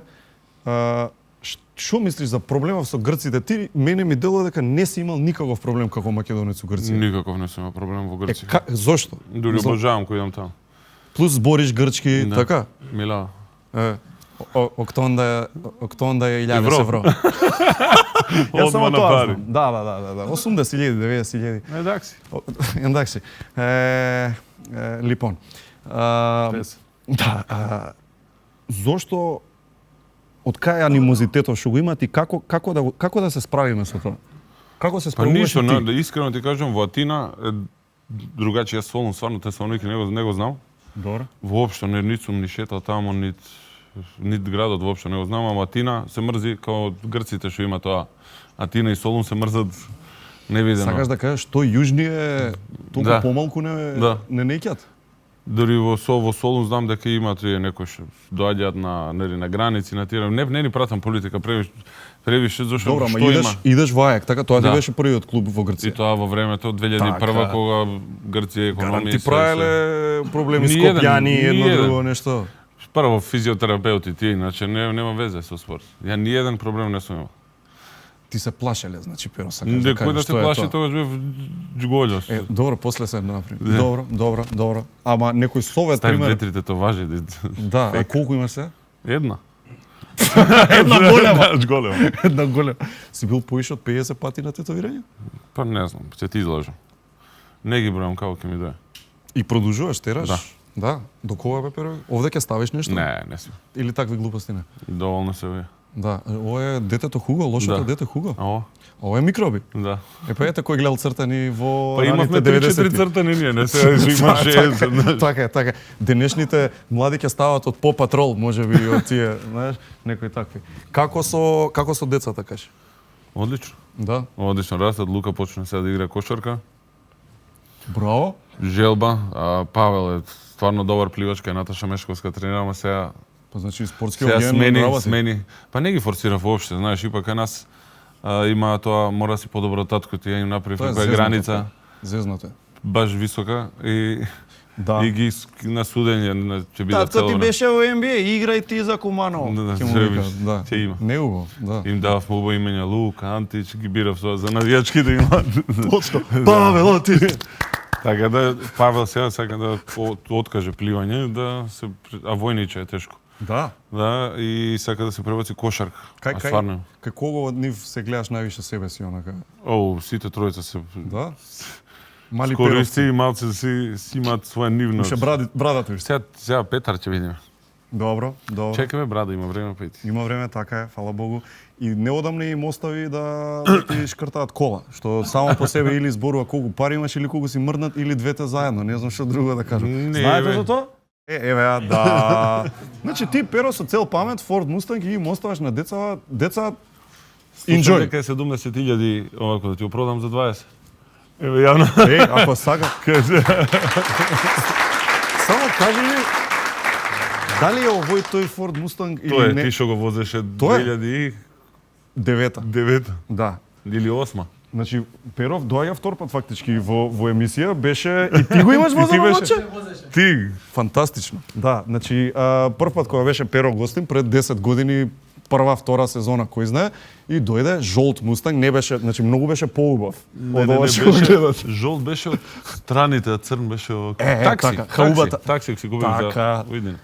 Speaker 1: што мислиш за проблемов со грците? Ти мене ми делува дека не си имал никаков проблем како македонец со Грција.
Speaker 18: Никаков не сум имал проблем во Грција.
Speaker 1: Зошто?
Speaker 18: Дури обожавам кој идам таму.
Speaker 1: Плюс збориш грчки, така?
Speaker 18: Мила.
Speaker 1: Октонда е 1000 евро. Јас само
Speaker 18: Одма на
Speaker 1: тоа
Speaker 18: пари.
Speaker 1: знам. Да. 80.000, 90.000.
Speaker 18: Едакси.
Speaker 1: Едакси. Липон. Да, зошто од кај анимозитетот што го имате и како да се справиме со тоа? Како се
Speaker 18: Па
Speaker 1: справуваш
Speaker 18: ништо,
Speaker 1: ти?
Speaker 18: искрено ти кажам, во Атина другачи, јас Солун стварно Тесалоники не го знам.
Speaker 1: Добро.
Speaker 18: Воопшто нит сум ни шетал таму, нит градот воопшто не го знам, ама Атина се мрзи као грците што има тоа. Атина и Солун се мрзат невидено.
Speaker 1: Сакаш да кажеш што јужнije толку
Speaker 18: Да.
Speaker 1: помалку не неќат?
Speaker 18: Дори во Солун знам дека има тие некои што доаѓаат на граници, на тие. Не ни пратам политика превише зашто
Speaker 1: Добро, ама
Speaker 18: што има.
Speaker 1: идеш во Ајак, така тоа ти
Speaker 18: Да.
Speaker 1: беше првиот клуб во
Speaker 18: И
Speaker 1: Грција.
Speaker 18: тоа во времето 2001
Speaker 1: Така.
Speaker 18: кога Грција економија
Speaker 1: Ти правеле проблеми со пјани и едно друго нешто.
Speaker 18: Прво физиотерапеути тие, иначе нема везе со спорт. Ја ни еден проблем не сум имал.
Speaker 1: Ти се плашеле, значи Перо сакаш да
Speaker 18: Кој
Speaker 1: кажеш
Speaker 18: да се
Speaker 1: што е
Speaker 18: плаши,
Speaker 1: тоа?
Speaker 18: тогаш бев џголјос.
Speaker 1: Добро, после се направи.
Speaker 18: Да.
Speaker 1: Добро. Ама некој совет
Speaker 18: Стави
Speaker 1: пример.
Speaker 18: две-трите то важи.
Speaker 1: Да, а колку имаш се?
Speaker 18: Една.
Speaker 1: Една голема.
Speaker 18: Голема.
Speaker 1: Една голема. Си бил поише од 50 пати на тетовирање?
Speaker 18: Па не знам, ќе ти излажам. Не ги бројам како ќе ми дое.
Speaker 1: И продолжуваш, тераш?
Speaker 18: Да.
Speaker 1: Да. До кога бе Перо? Овде ќе ставиш нешто?
Speaker 18: Не сме.
Speaker 1: Или такви глупости не?
Speaker 18: Доволно се овие.
Speaker 1: Да, ова е детето Хуго, лошото
Speaker 18: Да.
Speaker 1: дете Хуго.
Speaker 18: Ова?
Speaker 1: Ова е микроби.
Speaker 18: Да.
Speaker 1: Па ете кој гледал цртани во
Speaker 18: Па имавме
Speaker 1: раните
Speaker 18: 3-4
Speaker 1: 90-ти.
Speaker 18: цртани ние, не се имаше.
Speaker 1: Така е. Денешните млади ќе стават од По Патрол, можеби и од тие, знаеш, некои такви. Како со децата кажи?
Speaker 18: Одлично.
Speaker 1: Да.
Speaker 18: Одлично растат. Лука почна сега да игра кошарка.
Speaker 1: Браво.
Speaker 18: Желба, Павел е стварно добар пливач, кај Наташа Мешковска тренираме сега.
Speaker 1: Па значи спортски
Speaker 18: Сега
Speaker 1: оген работи.
Speaker 18: смени. Па не ги форсира воопште, знаеш, ипак кај нас има тоа, мора да си подобро татко, ти ја им направив
Speaker 1: Тоа е
Speaker 18: некоја
Speaker 1: зезнато,
Speaker 18: граница.
Speaker 1: Зезнато е.
Speaker 18: Баш висока и
Speaker 1: Да.
Speaker 18: и ги на судење ќе биде
Speaker 7: Татко
Speaker 18: цело.
Speaker 7: ти беше во NBA, играј ти за Куманово.
Speaker 18: Да,
Speaker 1: Ќе му
Speaker 18: ќе
Speaker 1: вика,
Speaker 18: виж,
Speaker 1: да.
Speaker 18: ќе има.
Speaker 1: Неубаво, да.
Speaker 18: Им давав убаво имења Лука, Антич, ги бирав за навијачки да има.
Speaker 1: Точно. Павел, ти.
Speaker 18: Така да Павел сега сака да откаже пливање, да се војниче е тешко.
Speaker 1: Да.
Speaker 18: Да, и сака да се пребаци кошарка. А стварно.
Speaker 1: Кај кого од нив се гледаш највише себе си онака?
Speaker 18: Сите тројца се.
Speaker 1: Да. Мали
Speaker 18: Скористи
Speaker 1: Перовци.
Speaker 18: и малце си имаат своја нивност.
Speaker 1: Ше брадата ви.
Speaker 18: Сега Петар ќе видиме.
Speaker 1: Добро.
Speaker 18: Чекаме брада, има време па ити.
Speaker 1: Има време, така е, фала Богу. И неодамна им остави да ти шкртаат кола, што само по себе или зборува колку пари имаш или колку си мрднат или двете заедно, не знам што друго да кажам.
Speaker 18: Не,
Speaker 1: Знаете
Speaker 18: бе.
Speaker 1: за тоа? Еве, да. Значи ти Перо со цел памет Форд Мустанг и им оставаш на деца enjoy.
Speaker 18: Дека е 70.000 овако да ти го продам за 20. Еве јавно.
Speaker 1: Ако сака. Само кажи ми, дали е овој тој Форд Мустанг или
Speaker 18: Тоа е,
Speaker 1: не?
Speaker 18: ти што го возеше
Speaker 1: Тоа е?
Speaker 18: 2009.
Speaker 1: Девета. Да.
Speaker 18: Или 8.
Speaker 1: Значи, Перов доаѓа втор пат фактички во емисија, беше и ти го имаш возено маче?
Speaker 18: Ти.
Speaker 1: Фантастично. Да, значи прв пат кога беше Перо гостин пред 10 години, прва, втора сезона, кој знае, и дојде жолт Мустанг, не беше, значи многу беше поубав. Од ова што го гледаш.
Speaker 18: Жолт беше од страните, а црн беше од
Speaker 1: такси. Така, хаубата.
Speaker 18: Такси си купив
Speaker 1: Така.
Speaker 18: за Уидин.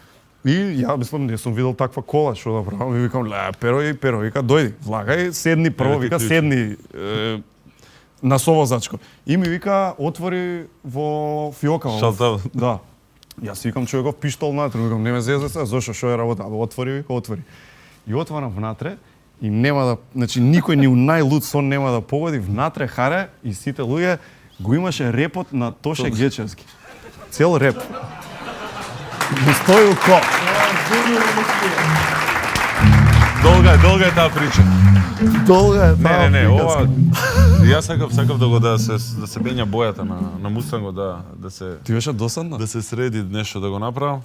Speaker 1: И ја мислам, не сум видел таква кола, што да правам, и викам, Перо, вика, дојди, влагај, седни прво, вика, седни на совозачко. И ми вика, отвори во фиока.
Speaker 18: Шалтава.
Speaker 1: Да. Јас викам човеков пиштол внатре, викам, не ме зезе се, зошто, што е работа? Абе, отвори, вика, отвори. И отварам внатре, и нема да, значи, никој ни у најлуд сон нема да погоди, внатре харе, и сите луѓе го имаше репот на Тоше Гечевски. Цел реп. Го стои у ко.
Speaker 18: Долга е таа прича.
Speaker 1: Долга е таа
Speaker 18: Не,
Speaker 1: приказка.
Speaker 18: ова јас сакав да го да се пења бојата на Мустангот, да се
Speaker 1: Ти беше досадно?
Speaker 18: да се среди нешто да го направам.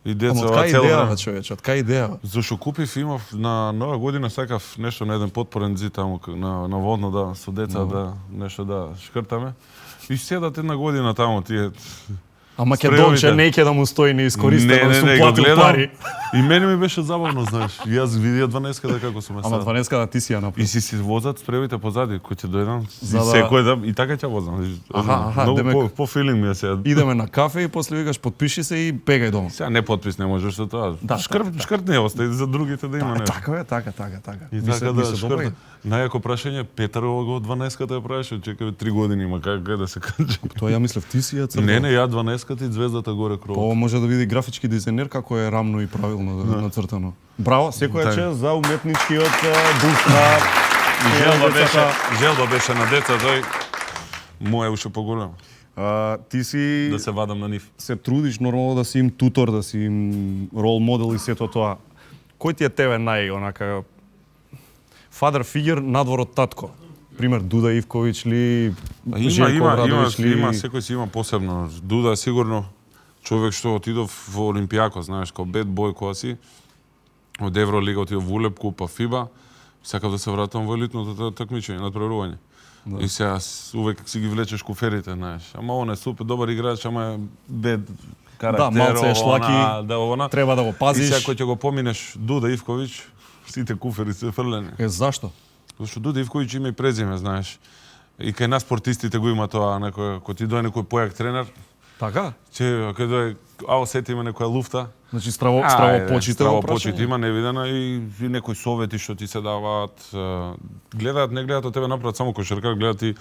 Speaker 18: И деца
Speaker 1: Ама од кај идеја, човече, од кај идеја?
Speaker 18: Зашо купив, имав на нова година сакав нешто на еден подпорен зид таму на водно со деца да нешто да шкртаме. И седат една година таму тие
Speaker 1: А Македонче не ќе да му стои неискористено, сум платил пари.
Speaker 18: И мене ми беше забавно, знаеш. И јас видија 12-ката како сум
Speaker 1: Ама 12-ката ти си ја направи.
Speaker 18: И си возат спревите позади, кој ќе дојдам.
Speaker 1: За да-
Speaker 18: Секој дам и така ќе возам. Многу по филинг ми е сега.
Speaker 1: Идеме на кафе и после викаш подпиши се и пегај дома.
Speaker 18: Сега не подпис не можеш со тоа.
Speaker 1: Да,
Speaker 18: Шкрт не остаи за другите да има нешто.
Speaker 1: Така е, така.
Speaker 18: И така да шкрт. Најако прашање Петар го 12-ката ја правеше, чекаве 3 години има како да се каже.
Speaker 1: Тоа ја мислев ти си ја цртал.
Speaker 18: Не, ја 12-ката и звездата горе кров.
Speaker 1: Ова може да види графички дизајнер како е рамно и правилно нацртано. Браво, секоја чест за уметничкиот дух на
Speaker 18: желба беше на деца, тој мој е уште поголем.
Speaker 1: Ти си
Speaker 18: да се вадам на нив.
Speaker 1: Се трудиш нормално да си им тутор, да си им рол модел и сето тоа. Кој ти е тебе онака father figure надвор од татко? Пример Дуда Ивковиќ ли, Желко Обрадовиќ ли?
Speaker 18: Има, секој си има посебно. Дуда е сигурно човек што отидов во Олимпијако, знаеш, као бед бој која си, од Евролига отидов во Улепку, па ФИБА, сакав да се вратам во елитното такмичење, надпреварување. И сега увек си ги влечеш куферите, знаеш. Ама он е супер добар играч, ама е бед карактер,
Speaker 1: малце е шлаки, треба да го пазиш.
Speaker 18: И сега кој ќе го поминеш Дуда Ивковиќ, сите куфери се фрлени.
Speaker 1: Зашто?
Speaker 18: Зашто Дуда Ивковиќ има и презиме, знаеш. И кај нас спортистите го има тоа, кој ти дојде некој појак тренер.
Speaker 1: Така?
Speaker 18: Кај дојде, сети има некоја луфта.
Speaker 1: Значи страво
Speaker 18: почит има невидена и некои совети што ти се даваат. Гледаат, не гледаат од тебе направат само кошаркар, гледаат и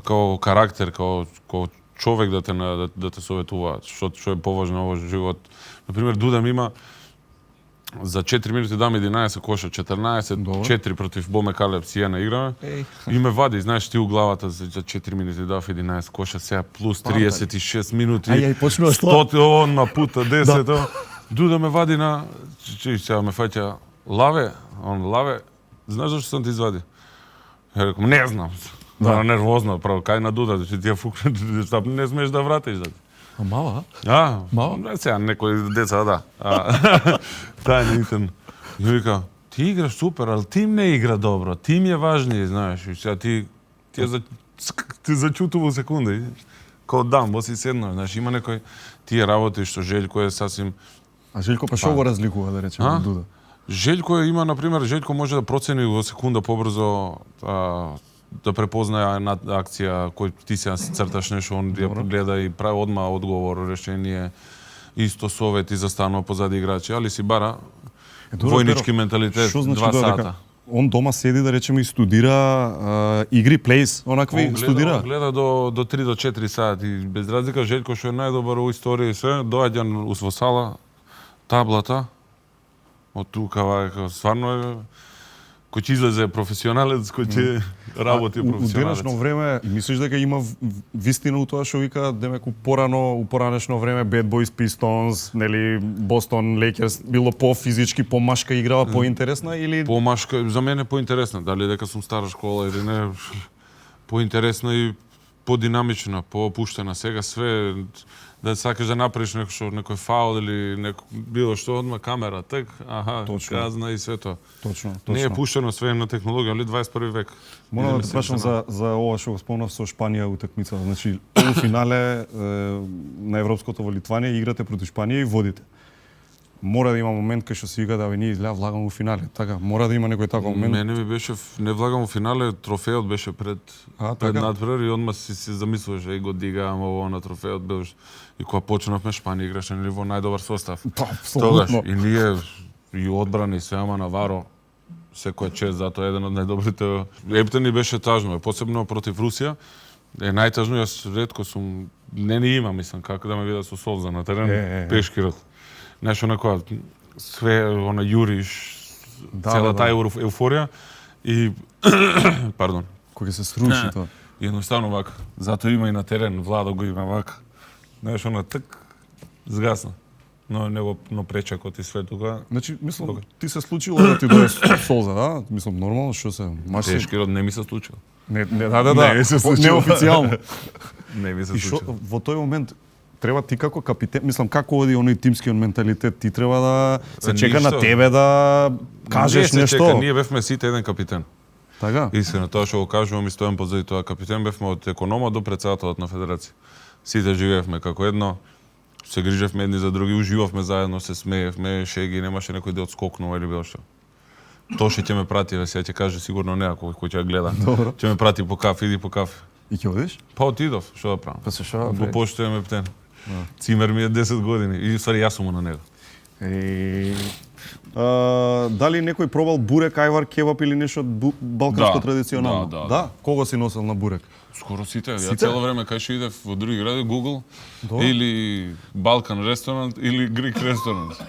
Speaker 18: као карактер, као човек да те советуваат, што е поважно во живот. Например, Дуда ми има за 4 минути дам 11 коша, 14-4 против Боме Калеп Сиена играме. И ме вади, знаеш ти у главата за 4 минути дав 11 коша, сега плюс 36 минути.
Speaker 1: почнува
Speaker 18: 100 он на пута 10. Дуда ме вади на сега ме фаќа лаве, знаеш зашто сам ти извади? Ја рекам, не знам. Нервозно, право, кај на Дуда, ти ја фукне, не смееш да вратиш.
Speaker 1: Мала?
Speaker 18: Мала? Сега некои деца, да. Таа не интерн. И вика, ти играш супер, ал тим не игра добро. Тим е важнije, знаеш. И сега ти зачутува во секунда. Као дам, си седна, знаеш, има некој тие работи што Желко е сасим.
Speaker 1: А Желко па што го разликува, да речеме, од Дуда?
Speaker 18: Желко има, например, Желко може да процени во секунда побрзо да препознае една акција кој ти се црташ нешто, он ја гледа и прави одма одговор, решение, исто совети застанува позади играчи, али си бара војнички менталитет 2 сата.
Speaker 1: Он дома седи, да речеме, и студира игри, плейс, онакви студира.
Speaker 18: Гледа до 3 до 4 сати. Без разлика Желко што е најдобар во историја и све, доаѓа во сала, таблата, од тука, стварно е кој ќе излезе професионалец, кој ќе работи професионалец.
Speaker 1: У денешно време, мислиш дека има вистина у тоа што вика, демек у поранешно време Bad Boys, Pistons, нели, Boston Lakers било по-физички, по-машка играва, по-интересна или
Speaker 18: по-машка, за мене по-интересна, дали дека сум стара школа или не, по-интересна и по-динамична, по-опуштена. Сега све да сакаш да направиш некој фаул или било што, одма камера, казна и све тоа.
Speaker 1: Точно.
Speaker 18: Не е пуштено све на технологија, али 21 век.
Speaker 1: Морам да те прашам за ова што го спомнав со Шпанија утакмица. Значи, полуфинале на европското во Литванија играте против Шпанија и водите. Мора да има момент кај што се вика да ние влагам во финале. Така, мора да има некој таков момент.
Speaker 18: Мене ми беше не влагам во финале, трофеот беше пред надпревар и одма си замислуваш и го дигаам ово на трофеот беше. И кога почнавме Шпанија играше нели во најдобар состав. Тогаш и ние и одбрана и се ама Наваро секој чест, затоа еден од најдобрите. Ептени беше тажно, посебно против Русија. Е најтажно, јас ретко сум не имам, мислам, како да ме видат со солза на терен, пешкирот. Нешто некоја све она јуриш, цела таа еуфорија и пардон,
Speaker 1: кога се сруши тоа.
Speaker 18: Едноставно вака. Затоа има и на терен, Владо го има вака. Нешто на згасна. Но пречекот и све тука.
Speaker 1: Значи, мислам, ти се случило да ти дојде солза, да? Мислам, нормално, што се?
Speaker 18: Тешкирот не ми се случило.
Speaker 1: Не, неофицијално.
Speaker 18: Не ми се случило.
Speaker 1: И што во тој момент треба ти како капитен, мислам, како оди оној тимскиот менталитет, ти треба да се чека на тебе да кажеш нешто.
Speaker 18: Ние бевме сите еден капитен.
Speaker 1: Така?
Speaker 18: Искрено, тоа што го кажувам и стојам позади тоа капитен, бевме од економа до претседателот на федерација. Сите живеевме како едно, Се грижевме едни за други, уживавме заедно, се смеевме, шеги, немаше некој да отскокнува или било што. Тоше ќе ме прати, сега ќе каже сигурно не, ако кој ќе гледа.
Speaker 19: Добро.
Speaker 18: Ќе ме прати по кафе, иди по кафе.
Speaker 19: И ќе одиш?
Speaker 18: Па отидов, што да правам?
Speaker 19: Па се шо да
Speaker 18: Го
Speaker 19: правиш?
Speaker 18: поштуваме птен. Цимер ми е 10 години и ствари јас сум на него.
Speaker 19: Дали некој пробал бурек, ајвар, кебаб или нешто балканско
Speaker 18: Да,
Speaker 19: традиционално?
Speaker 18: да.
Speaker 19: Кого си носел на бурек?
Speaker 18: Скоро сите. Ја
Speaker 19: Сите?
Speaker 18: цело време кај што идев во други гради, Google, или Балкан ресторант, или Грик ресторант.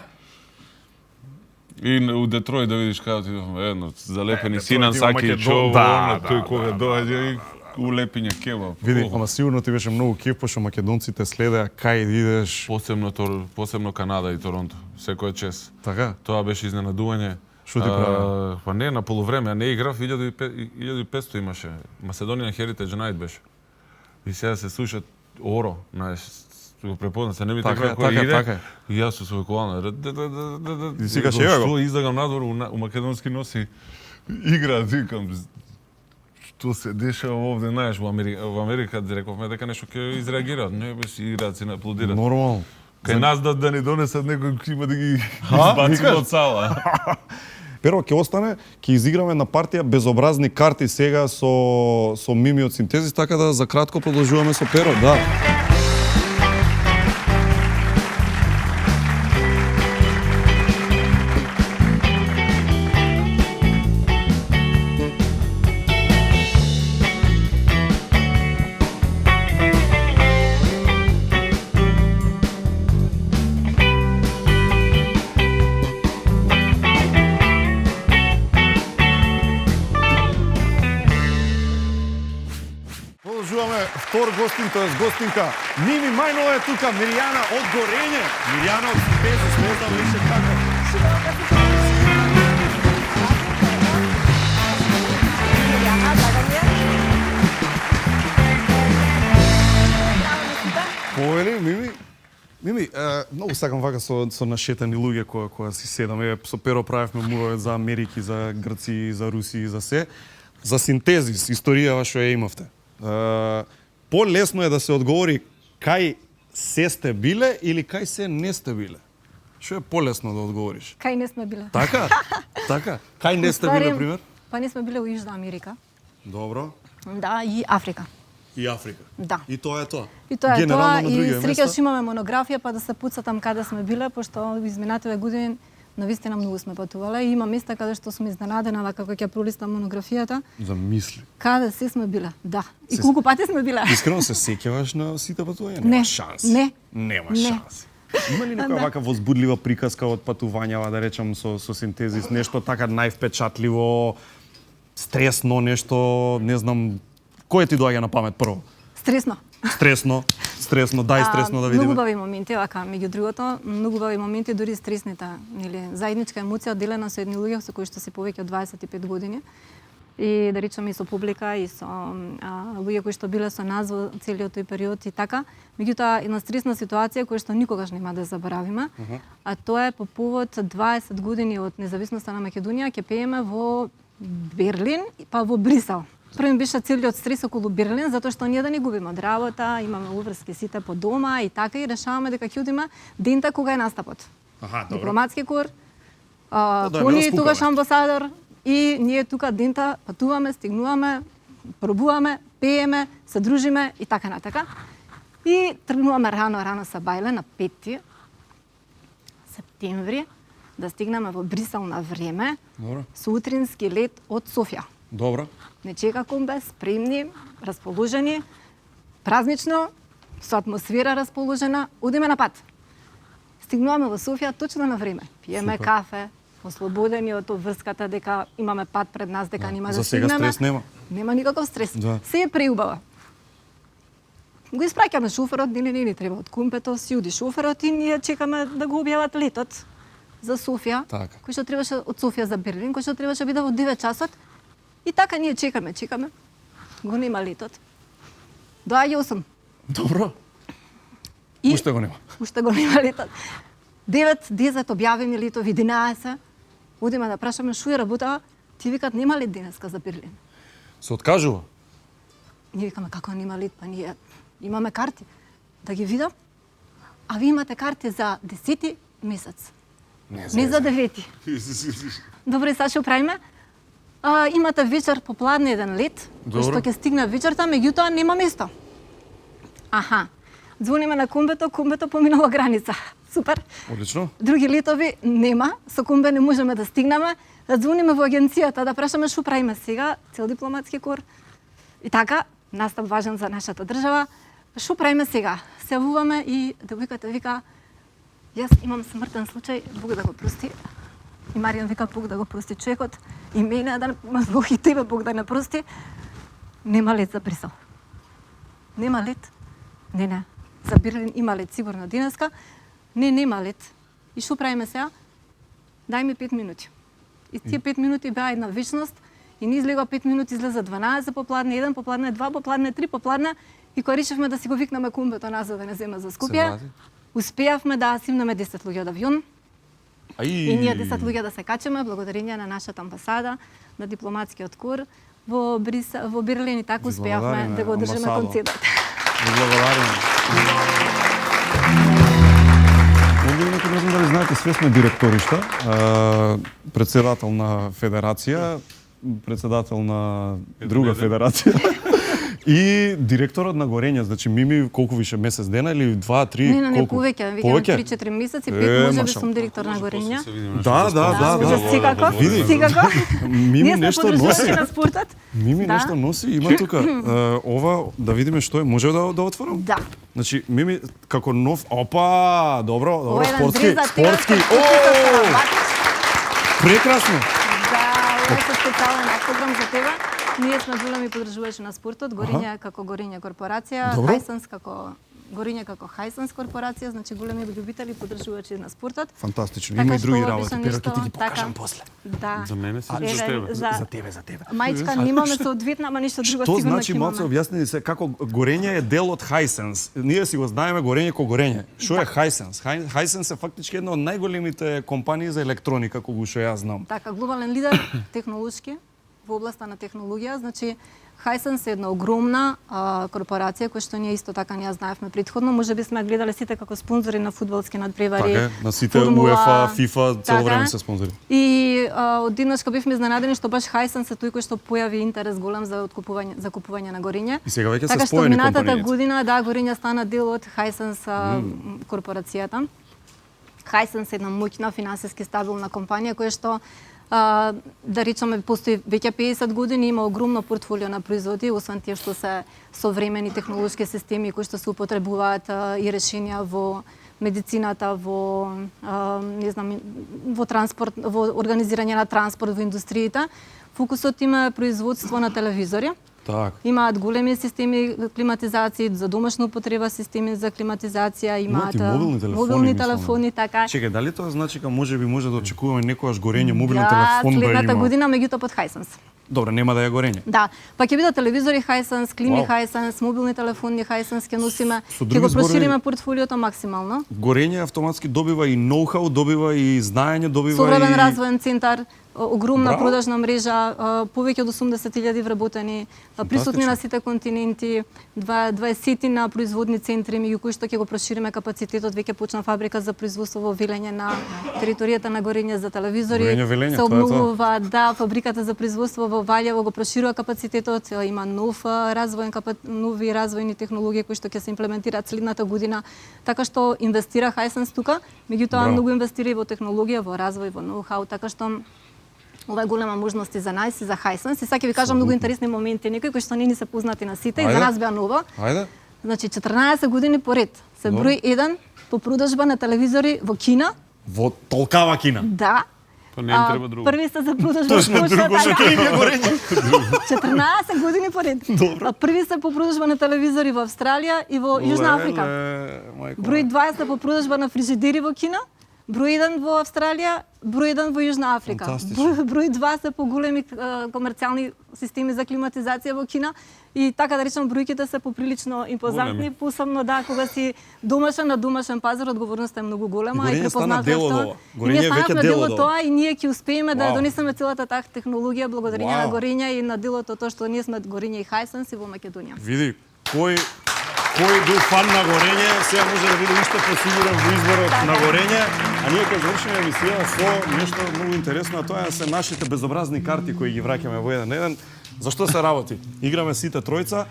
Speaker 18: И у Детройт да видиш каде отидовме, едно, залепени синан саки, чово, тој кога доаѓа и улепиња кебаб.
Speaker 19: Види, ама сигурно ти беше многу кеф, пошто македонците следеа кај да идеш.
Speaker 18: Посебно Канада и Торонто, секој чест.
Speaker 19: Така?
Speaker 18: Тоа беше изненадување.
Speaker 19: Што ти правеа?
Speaker 18: Па не, на полувреме, а не играв, 1500 имаше. Macedonian Heritage Night беше. И сега се слушат Оро, знаеш, го препозна се, не ми така кој иде. И јас со свој колана.
Speaker 19: И си кажеш, ева го.
Speaker 18: Што излегам надвор у македонски носи игра, викам, што се дешава овде, знаеш, во Америка рековме дека нешто ќе изреагираат. Не, бе, си играат, си аплодираат.
Speaker 19: Нормално.
Speaker 18: Кај нас да ни донесат некој кој има да ги избаци од сала.
Speaker 19: Перо ќе остане, ќе изиграме на партија безобразни карти сега со Мими од Синтезис, така да за кратко продолжуваме со Перо, да. Втор гостин, тоест гостинка. Мими Мајнова е тука, Миријана од Горење. Миријана од Синтезис, не знам ли се како. Повели, Мими? Мими, многу сакам вака со нашетани луѓе која си седаме. Со Перо правевме мурове за Америки, за Грци, за Руси, за се. За Синтезис, историјава што ја имавте. Полесно е да се одговори кај се сте биле или кај се не сте биле. Што е полесно да одговориш?
Speaker 20: Кај не сме биле.
Speaker 19: Така? Така. Кај не сте биле, пример?
Speaker 20: Па не сме биле во Јужна Америка.
Speaker 19: Добро.
Speaker 20: Да, и Африка.
Speaker 19: И Африка.
Speaker 20: Да.
Speaker 19: И тоа е тоа.
Speaker 20: И тоа е тоа, и среќаш
Speaker 19: места?
Speaker 20: имаме монографија па да се пуца там каде сме биле, пошто изминативе години навистина многу сме патувале и има места каде што сум изненадена вака кога ќе пролистам монографијата.
Speaker 19: Замисли.
Speaker 20: Каде се сме биле? Да. И колку пати сме биле?
Speaker 19: Искрено се сеќаваш на сите патувања?
Speaker 20: Не.
Speaker 19: Нема шанси.
Speaker 20: Не.
Speaker 19: Нема шанси. Има ли некоја вака возбудлива приказка од патувањава, да речам, со Синтезис, нешто така највпечатливо, стресно, нешто, не знам, кој ти доаѓа на памет прво?
Speaker 20: Стресно.
Speaker 19: Стресно, дај стресно да видиме.
Speaker 20: Многу бави моменти, вака, меѓу другото, многу бави моменти, дури стресните, нели, заедничка емоција делена со едни луѓе со кои што се повеќе од 25 години. И да речеме и со публика и со луѓе кои што биле со нас во целиот тој период и така. Меѓутоа една стресна ситуација која што никогаш нема да заборавиме, а тоа е по повод 20 години од независноста на Македонија, ќе пееме во Берлин па во Брисел. Први беше целиот стрес околу Берлин, затоа што ние да не губиме од работа, имаме уврски сите по дома и така и решаваме дека ќе одиме дента кога е настапот. Дипломатски кор, Кони тогаш амбасадор и ние тука дента патуваме, стигнуваме, пробуваме, пееме, се дружиме и така натака. И тргнуваме рано са бајле на 5 септември да стигнеме во Брисел на време.
Speaker 19: Добро.
Speaker 20: Со утрински лет од Софија.
Speaker 19: Добро.
Speaker 20: Не чека комбе, спремни, расположени, празнично, со атмосфера расположена, одиме на пат. Стигнуваме во Софија точно на време. Пиеме кафе, ослободени од врската дека имаме пат пред нас, дека нема да стигнеме.
Speaker 19: За сега стрес нема.
Speaker 20: Нема никаков стрес.
Speaker 19: Да.
Speaker 20: Се е преубава. Го испраќаме шоферот, не треба од кумпето, си оди шоферот и ние чекаме да го објават летот за Софија, кој што требаше од Софија за Берлин, кој што требаше биде во 9 часот. И така ние чекаме. Го нема летот. Доаѓа 8.
Speaker 19: Добро.
Speaker 20: И
Speaker 19: уште го нема.
Speaker 20: Уште го нема летот. 9, 10 објавени летов, 11. Одиме да прашаме шо е работа. Ти викат нема лет денеска за Берлин.
Speaker 19: Се откажува?
Speaker 20: Ние викаме како нема лет, па ние имаме карти. Да ги видам. а ви имате карти за 10 месец. Не за 9. Добре, сега што правиме? Имате вечер попладне еден лет, кој што ќе стигне вечерта, меѓутоа нема место. Аха. Звониме на Кумбето, Кумбето поминала граница. Супер.
Speaker 19: Одлично.
Speaker 20: Други летови нема, со Кумбе не можеме да стигнеме. Да звониме во агенцијата, да прашаме што правиме сега, цел дипломатски кор. И така, настап важен за нашата држава. Што правиме сега? Се јавуваме и девојката вика, јас имам смртен случај, Бог да го прости. И Маријан вика, Бог да го прости човекот. И мене да и тебе Бог да не прости. Нема лет за Брисел. Нема лет. Не. За Берлин има лет сигурно денеска. Нема лет. И што правиме сега? Дај ми 5 минути. И тие 5 минути беа една вечност. И ни излега 5 минути, излеза 12 попладне, 1 попладне, 2 попладне, 3 попладне. И кога решивме да си го викнеме Кумбето назад да не земе за Скопје, успеавме да симнеме 10 луѓе од авион. И ние 10 луѓе да се качеме благодарение на нашата амбасада, на дипломатскиот кор во Берлин и така успеавме да го одржиме концертот.
Speaker 19: Благодариме. Не знам дали знаете, све сме директоришта, председател на федерација, председател на друга федерација. И директорот на Горења, значи Мими колку више месец дена или 2-3
Speaker 20: Не, повеќе, викам 3-4 месеци, 5 може би сум директор на Горења.
Speaker 19: Да.
Speaker 20: Секако.
Speaker 19: Мими нешто носи.
Speaker 20: На спортот.
Speaker 19: Мими нешто носи, има тука. Ова да видиме што е, може да отворам?
Speaker 20: Да.
Speaker 19: Значи Мими како нов, добро, спортски. Прекрасно.
Speaker 20: Да, ова е специјален програм за тебе. Ние сме големи подржувачи на спортот, Горења како Горења корпорација, Хајсенс како Горења како Хајсенс корпорација, значи големи љубители подржувачи на спортот.
Speaker 19: Фантастично. Има и други работи, però ќе ти ги покажам после.
Speaker 20: Да.
Speaker 18: За мене си за тебе.
Speaker 19: За тебе.
Speaker 20: Мајчка, немаме соодветна, ама ништо друго
Speaker 19: што
Speaker 20: сигурно
Speaker 19: значи,
Speaker 20: ќе имаме.
Speaker 19: малце објасни се како Горења е дел од Хајсенс. Ние си го знаеме Горење ко Горење. Што е Хајсенс? Хајсенс е фактички една од најголемите компании за електроника колку што јас знам.
Speaker 20: Така, глобален лидер технолошки во областа на технологија, значи Хајсенс е една огромна корпорација која што ние исто така ја знаевме претходно, можеби сме гледале сите како спонзори на фудбалски надпревари.
Speaker 19: Така, на сите УЕФА, ФИФА, цело време се спонзори.
Speaker 20: И од денешка бевме изненадени што баш Хајсенс е тој кој што појави интерес голем за купување на Горење.
Speaker 19: И сега веќе се
Speaker 20: така
Speaker 19: споени
Speaker 20: компаниите. Така што минатата
Speaker 19: година,
Speaker 20: Горење стана дел од Хајсенс корпорацијата. Хајсенс е една моќна финансиски стабилна компанија која што да речеме постои веќе 50 години, има огромно портфолио на производи, освен тие што се современи технолошки системи кои што се употребуваат и решенија во медицината, во во транспорт, во организирање на транспорт во индустријата. Фокусот има производство на телевизори.
Speaker 19: Так.
Speaker 20: Имаат големи системи климатизација за домашна употреба, системи за климатизација, имаат мобилни телефони, така.
Speaker 19: Чекај, дали тоа значи дека може да очекуваме некојаш Горење мобилен телефон да има?
Speaker 20: Следната година меѓутоа под Хајсенс.
Speaker 19: Добро, нема да е Горење.
Speaker 20: Да, па ќе бидат телевизори Хајсенс, клими Хајсенс, мобилни телефони Хајсенс, ќе носиме, ќе го прошириме портфолиото максимално.
Speaker 19: Горење автоматски добива и ноу-хау, добива и знаење, добива
Speaker 20: современ развоен центар, огромна продажна мрежа, повеќе од 80.000 вработени, присутни на сите континенти, 20 на производни центри, меѓу кои што ќе го прошириме капацитетот, веќе почна фабрика за производство во Велење на територијата на Горење за телевизори. Се обновува, да, фабриката за производство во Валјево го проширува капацитетот, има нови развојни технологии кои што ќе се имплементираат следната година, така што инвестира Хајсенс тука, меѓутоа многу инвестира и во технологија, во развој, во ноу-хау, така што ова е голема можност и за нас и за Хајсенс. И сега ќе ви кажам многу интересни моменти, некои кои што не се познати на сите и за нас беа ново.
Speaker 19: Ајде.
Speaker 20: Значи 14 години поред се број 1 по продажба на телевизори во Кина.
Speaker 19: Во толкава Кина.
Speaker 20: Да.
Speaker 18: Па не им треба друго.
Speaker 20: Први се за продажба
Speaker 19: Точно друго што ќе има Горење.
Speaker 20: 14 години поред. Први се по продажба на телевизори во Австралија и во Јужна Африка. Број 20 по продажба на фрижидери во Кина. Број 1 во Австралија, број 1 во Јужна Африка. Број 2 се по големи комерцијални системи за климатизација во Кина и така да речем бројките се поприлично импозантни, посебно да кога си домашен на домашен пазар, одговорноста е многу голема и препознатоста. Ние станавме дел од тоа и ние ќе успееме да донесеме целата таа технологија благодарение на Горење и на делото тоа што ние сме Горење и Хајсенс и во Македонија.
Speaker 19: Види, кој кој бил фан на горење, сега може да биде уште посигурен во изборот на горење, а ние ќе завршиме емисија со нешто многу интересно, а тоа се нашите безобразни карти кои ги враќаме во еден на еден. Зашто се работи? Играме сите тројца,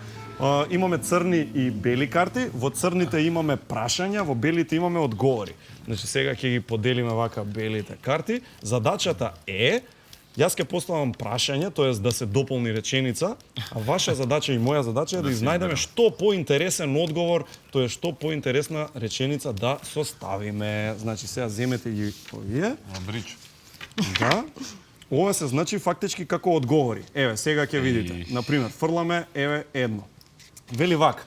Speaker 19: имаме црни и бели карти, во црните имаме прашања, во белите имаме одговори. Значи сега ќе ги поделиме вака белите карти. Задачата е, јас ќе поставам прашање, тоест да се дополни реченица, а ваша задача и моја задача е да изнајдеме што поинтересен одговор, тоест што поинтересна реченица да составиме. Значи сега земете ги овие.
Speaker 18: Брич.
Speaker 19: Да. Ова се значи фактички како одговори. Еве, сега ќе видите. Например, фрламе, еве, едно. Вели вака.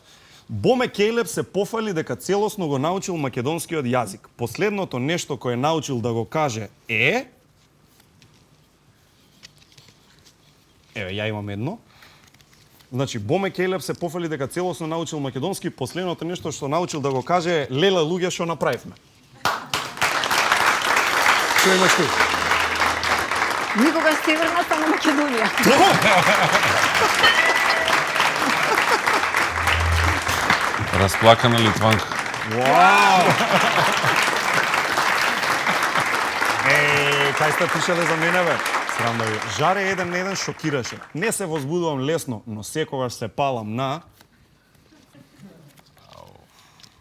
Speaker 19: Боме Кејлеп се пофали дека целосно го научил македонскиот јазик. Последното нешто кое научил да го каже е... Еве, ја имам едно. Значи, Боме Кејлеп се пофали дека целосно научил македонски. Последното нешто што научил да го каже е леле луѓе што направивме. Што имаш ти?
Speaker 20: Никогаш Северна, само Македонија.
Speaker 18: Расплакана Литванка.
Speaker 19: Вау! Кај сте пишале за мене, бе? Срам да ви. Жаре еден на еден шокираше. Не се возбудувам лесно, но секогаш се палам на...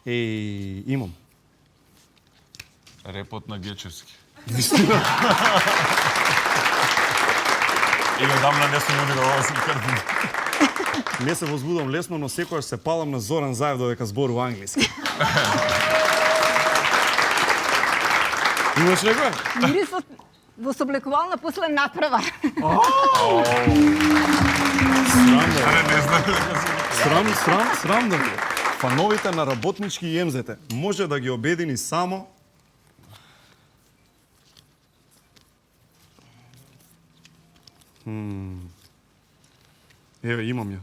Speaker 19: имам.
Speaker 18: Репот на Гечевски.
Speaker 19: Вистина.
Speaker 18: Или дамна не сум уди да ова сум картин.
Speaker 19: Не се возбудувам лесно, но секогаш се палам на Зоран Заев додека зборува англиски. Имаш некој?
Speaker 20: Мирис во соблекувална после направа.
Speaker 19: Срам да ви. Фановите на работнички и МЗТ може да ги обедини само Еве, имам ја.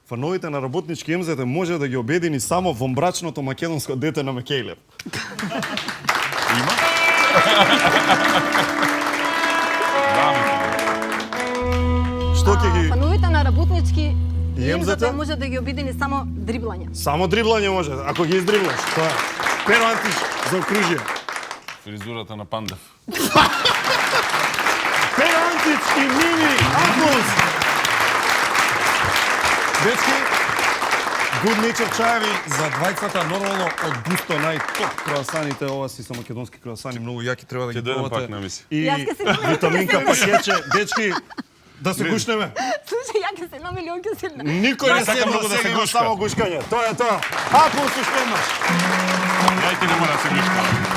Speaker 19: Фановите на работнички МЗТ може да ги обедини само вонбрачното македонско дете на Мекејлеп. Има? Што ќе ги...
Speaker 20: Фановите на работнички
Speaker 19: и МЗТ
Speaker 20: може да ги обедини само дриблање.
Speaker 19: Само дриблање може, ако ги издриблаш. Тоа е. Pero Антиш за окружие.
Speaker 18: Фризурата на Пандев.
Speaker 19: Pero Антиш и Мими Аплус. Дечки, Good Nature чаеви за двајцата, нормално од густо најтоп круасаните, ова си са македонски круасани, многу јаки, треба да ги пробате. И витаминка пакетче, дечки, да се гушнеме.
Speaker 20: Слушај, ја ќе се 1 милион ќе се...
Speaker 19: Никој не седна, сега има само гушкање. Тоа е тоа. Аплус уште имаш.
Speaker 18: Јајте не мора да се гушка.